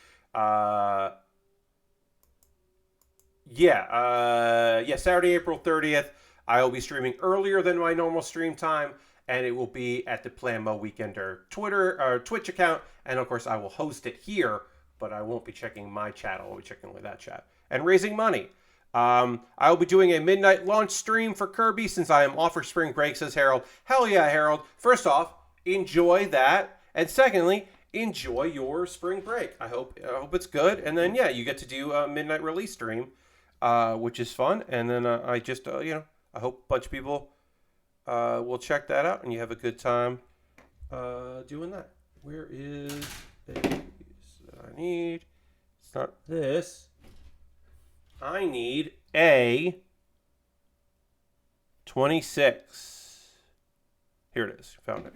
Yeah, Saturday, April 30th. I will be streaming earlier than my normal stream time, and it will be at the Planmo Weekender Twitter or Twitch account, and of course I will host it here, but I won't be checking my chat. I'll be checking with that chat and raising money. I will be doing a midnight launch stream for Kirby since I am off for spring break, says Harold. Hell yeah, Harold. First off, enjoy that, and secondly, enjoy your spring break. I hope it's good, and then yeah, you get to do a midnight release stream. Which is fun. And then I just, I hope a bunch of people will check that out and you have a good time doing that. Where is the that I need? It's not this. I need a 26. Here it is. Found it.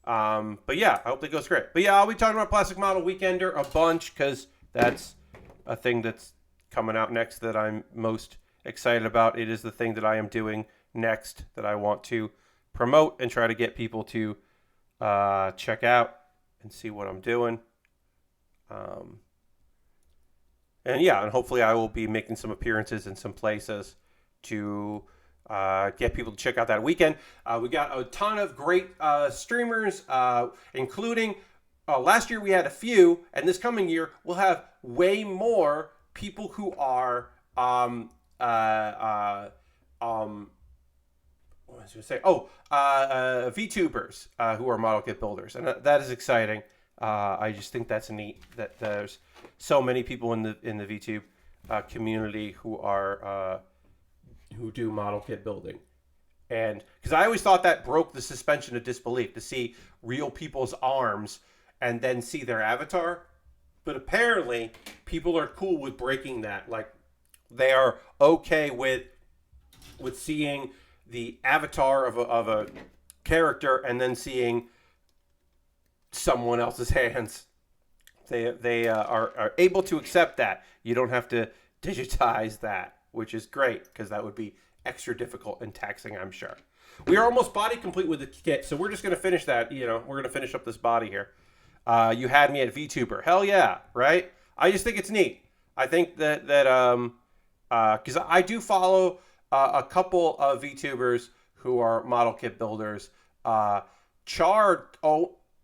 But yeah, I hope that goes great. But yeah, I'll be talking about Plastic Model Weekender a bunch because that's a thing that's coming out next that I'm most excited about. It is the thing that I am doing next that I want to promote and try to get people to check out and see what I'm doing. And yeah, and hopefully I will be making some appearances in some places to get people to check out that weekend. We got a ton of great streamers, including last year we had a few, and this coming year we'll have way more people who are what was I going to say? VTubers who are model kit builders, and that is exciting. I just think that's neat that there's so many people in the VTube community who are who do model kit building, and because I always thought that broke the suspension of disbelief to see real people's arms and then see their avatar. But apparently, people are cool with breaking that. Like, they are okay with seeing the avatar of a character and then seeing someone else's hands. They are able to accept that. You don't have to digitize that, which is great because that would be extra difficult and taxing, I'm sure. We are almost body complete with the kit, so we're just going to finish that. We're going to finish up this body here. You had me at VTuber. Hell yeah, right? I just think it's neat. I think that because I do follow a couple of VTubers who are model kit builders. Char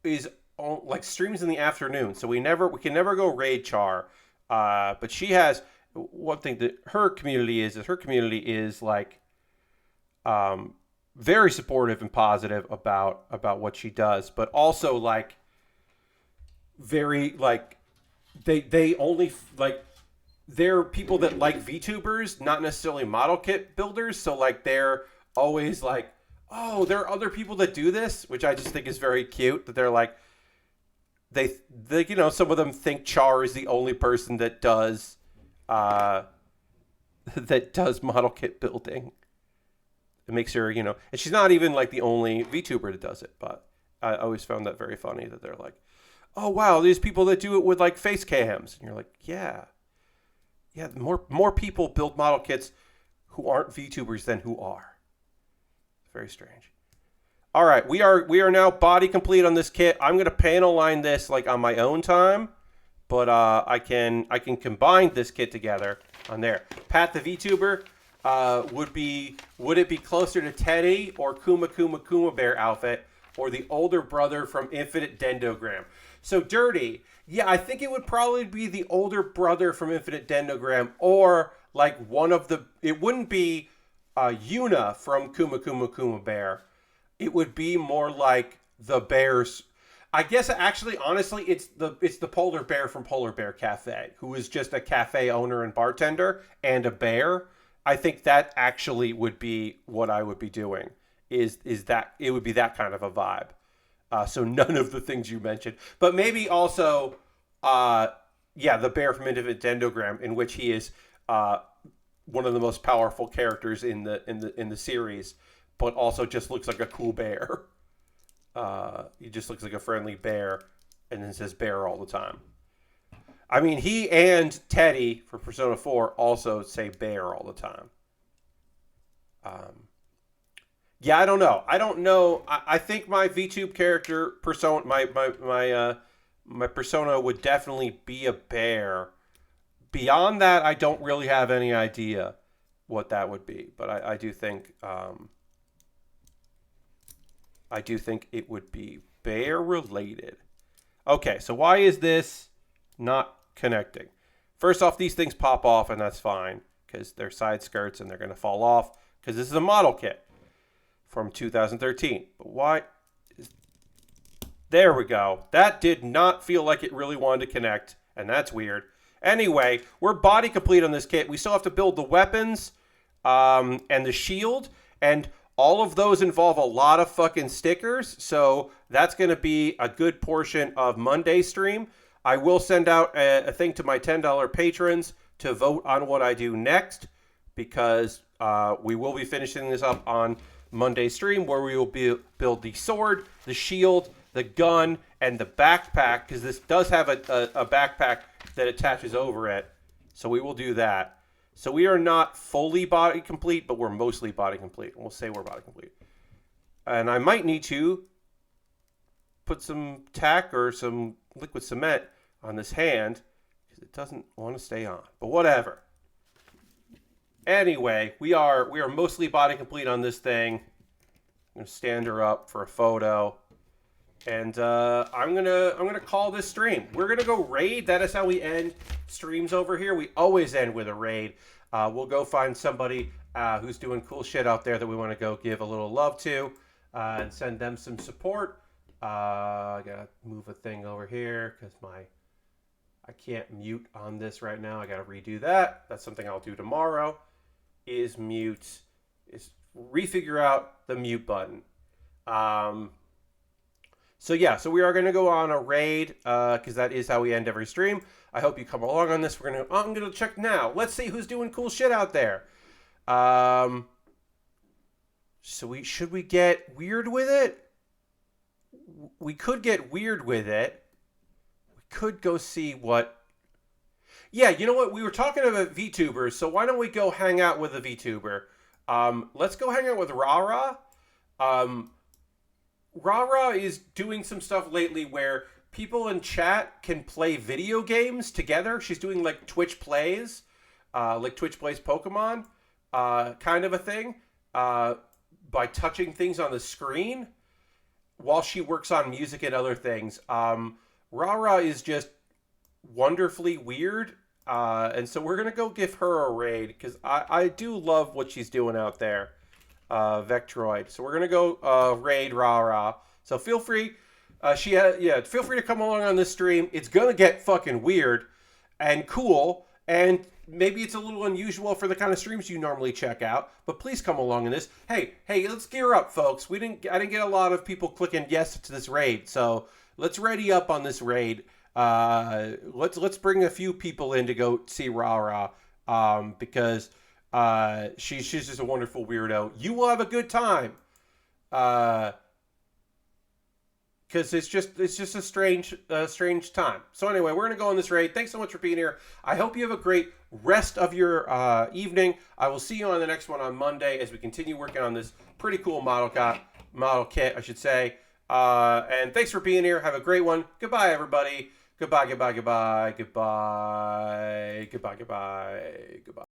is like streams in the afternoon, so we can never go raid Char. But she has one thing that her community is like very supportive and positive about what she does, but also like very like they only like they're people that like VTubers, not necessarily model kit builders. So like they're always like, oh, there are other people that do this, which I just think is very cute. That they're like they some of them think Char is the only person that does model kit building. It makes her and she's not even like the only VTuber that does it. But I always found that very funny that they're like, oh wow, there's people that do it with like face cams, and you're like, yeah, more people build model kits who aren't VTubers than who are. Very strange. All right, we are now body complete on this kit. I'm gonna panel line this like on my own time, but I can combine this kit together on there. Pat the VTuber, would it be closer to Teddy or Kuma Bear outfit, or the older brother from Infinite Dendogram? So Dirty, yeah, I think it would probably be the older brother from Infinite Dendogram, or like one of the. It wouldn't be Yuna from Kuma Bear. It would be more like the bears. I guess actually, honestly, it's the polar bear from Polar Bear Cafe, who is just a cafe owner and bartender and a bear. I think that actually would be what I would be doing. Is that it would be that kind of a vibe. So none of the things you mentioned, but maybe also, the bear from Infinite Dendogram, in which he is one of the most powerful characters in the series, but also just looks like a cool bear. He just looks like a friendly bear, and then says bear all the time. I mean, he and Teddy for Persona 4 also say bear all the time. Yeah, I don't know. I think my VTube character persona, my persona would definitely be a bear, Beyond that, I don't really have any idea what that would be, but I do think it would be Baer related. Okay, so why is this not connecting? First off, these things pop off, and that's fine because they're side skirts and they're going to fall off because this is a model kit from 2013. But why? There we go. That did not feel like it really wanted to connect, and that's weird. Anyway, we're body complete on this kit. We still have to build the weapons and the shield, and all of those involve a lot of fucking stickers, so that's going to be a good portion of Monday's stream. I will send out a thing to my $10 patrons to vote on what I do next, because we will be finishing this up on Monday's stream, where we will build the sword, the shield, the gun, and the backpack, because this does have a backpack that attaches over it, so we will do that. So we are not fully body complete, but we're mostly body complete. We'll say we're body complete. And I might need to put some tack or some liquid cement on this hand, because it doesn't want to stay on. But whatever. Anyway, we are mostly body complete on this thing. I'm going to stand her up for a photo. And I'm gonna call this stream. We're gonna go raid. That is how we end streams over here. We always end with a raid. We'll go find somebody who's doing cool shit out there that we want to go give a little love to and send them some support. I gotta move a thing over here because I can't mute on this right now. I gotta redo that. That's something I'll do tomorrow. Is refigure out the mute button. So yeah, so we are going to go on a raid, because that is how we end every stream. I hope you come along on this. I'm going to check now. Let's see who's doing cool shit out there. Should we get weird with it? We could get weird with it. We could go see what... Yeah, you know what? We were talking about VTubers, so why don't we go hang out with a VTuber? Let's go hang out with Rara. Rara is doing some stuff lately where people in chat can play video games together. She's doing like Twitch plays Pokemon, kind of a thing, by touching things on the screen while she works on music and other things. Rara is just wonderfully weird, and so we're going to go give her a raid because I do love what she's doing out there. Vectroid. So we're gonna go raid Rara. So feel free. Feel free to come along on this stream. It's gonna get fucking weird and cool, and maybe it's a little unusual for the kind of streams you normally check out. But please come along in this. Hey, let's gear up, folks. I didn't get a lot of people clicking yes to this raid, so let's ready up on this raid. Let's bring a few people in to go see Rara, because. She's just a wonderful weirdo. You will have a good time. Because it's just a strange time. So anyway, we're gonna go on this raid. Thanks so much for being here. I hope you have a great rest of your evening. I will see you on the next one on Monday as we continue working on this pretty cool model kit, I should say. And thanks for being here. Have a great one. Goodbye, everybody. Goodbye.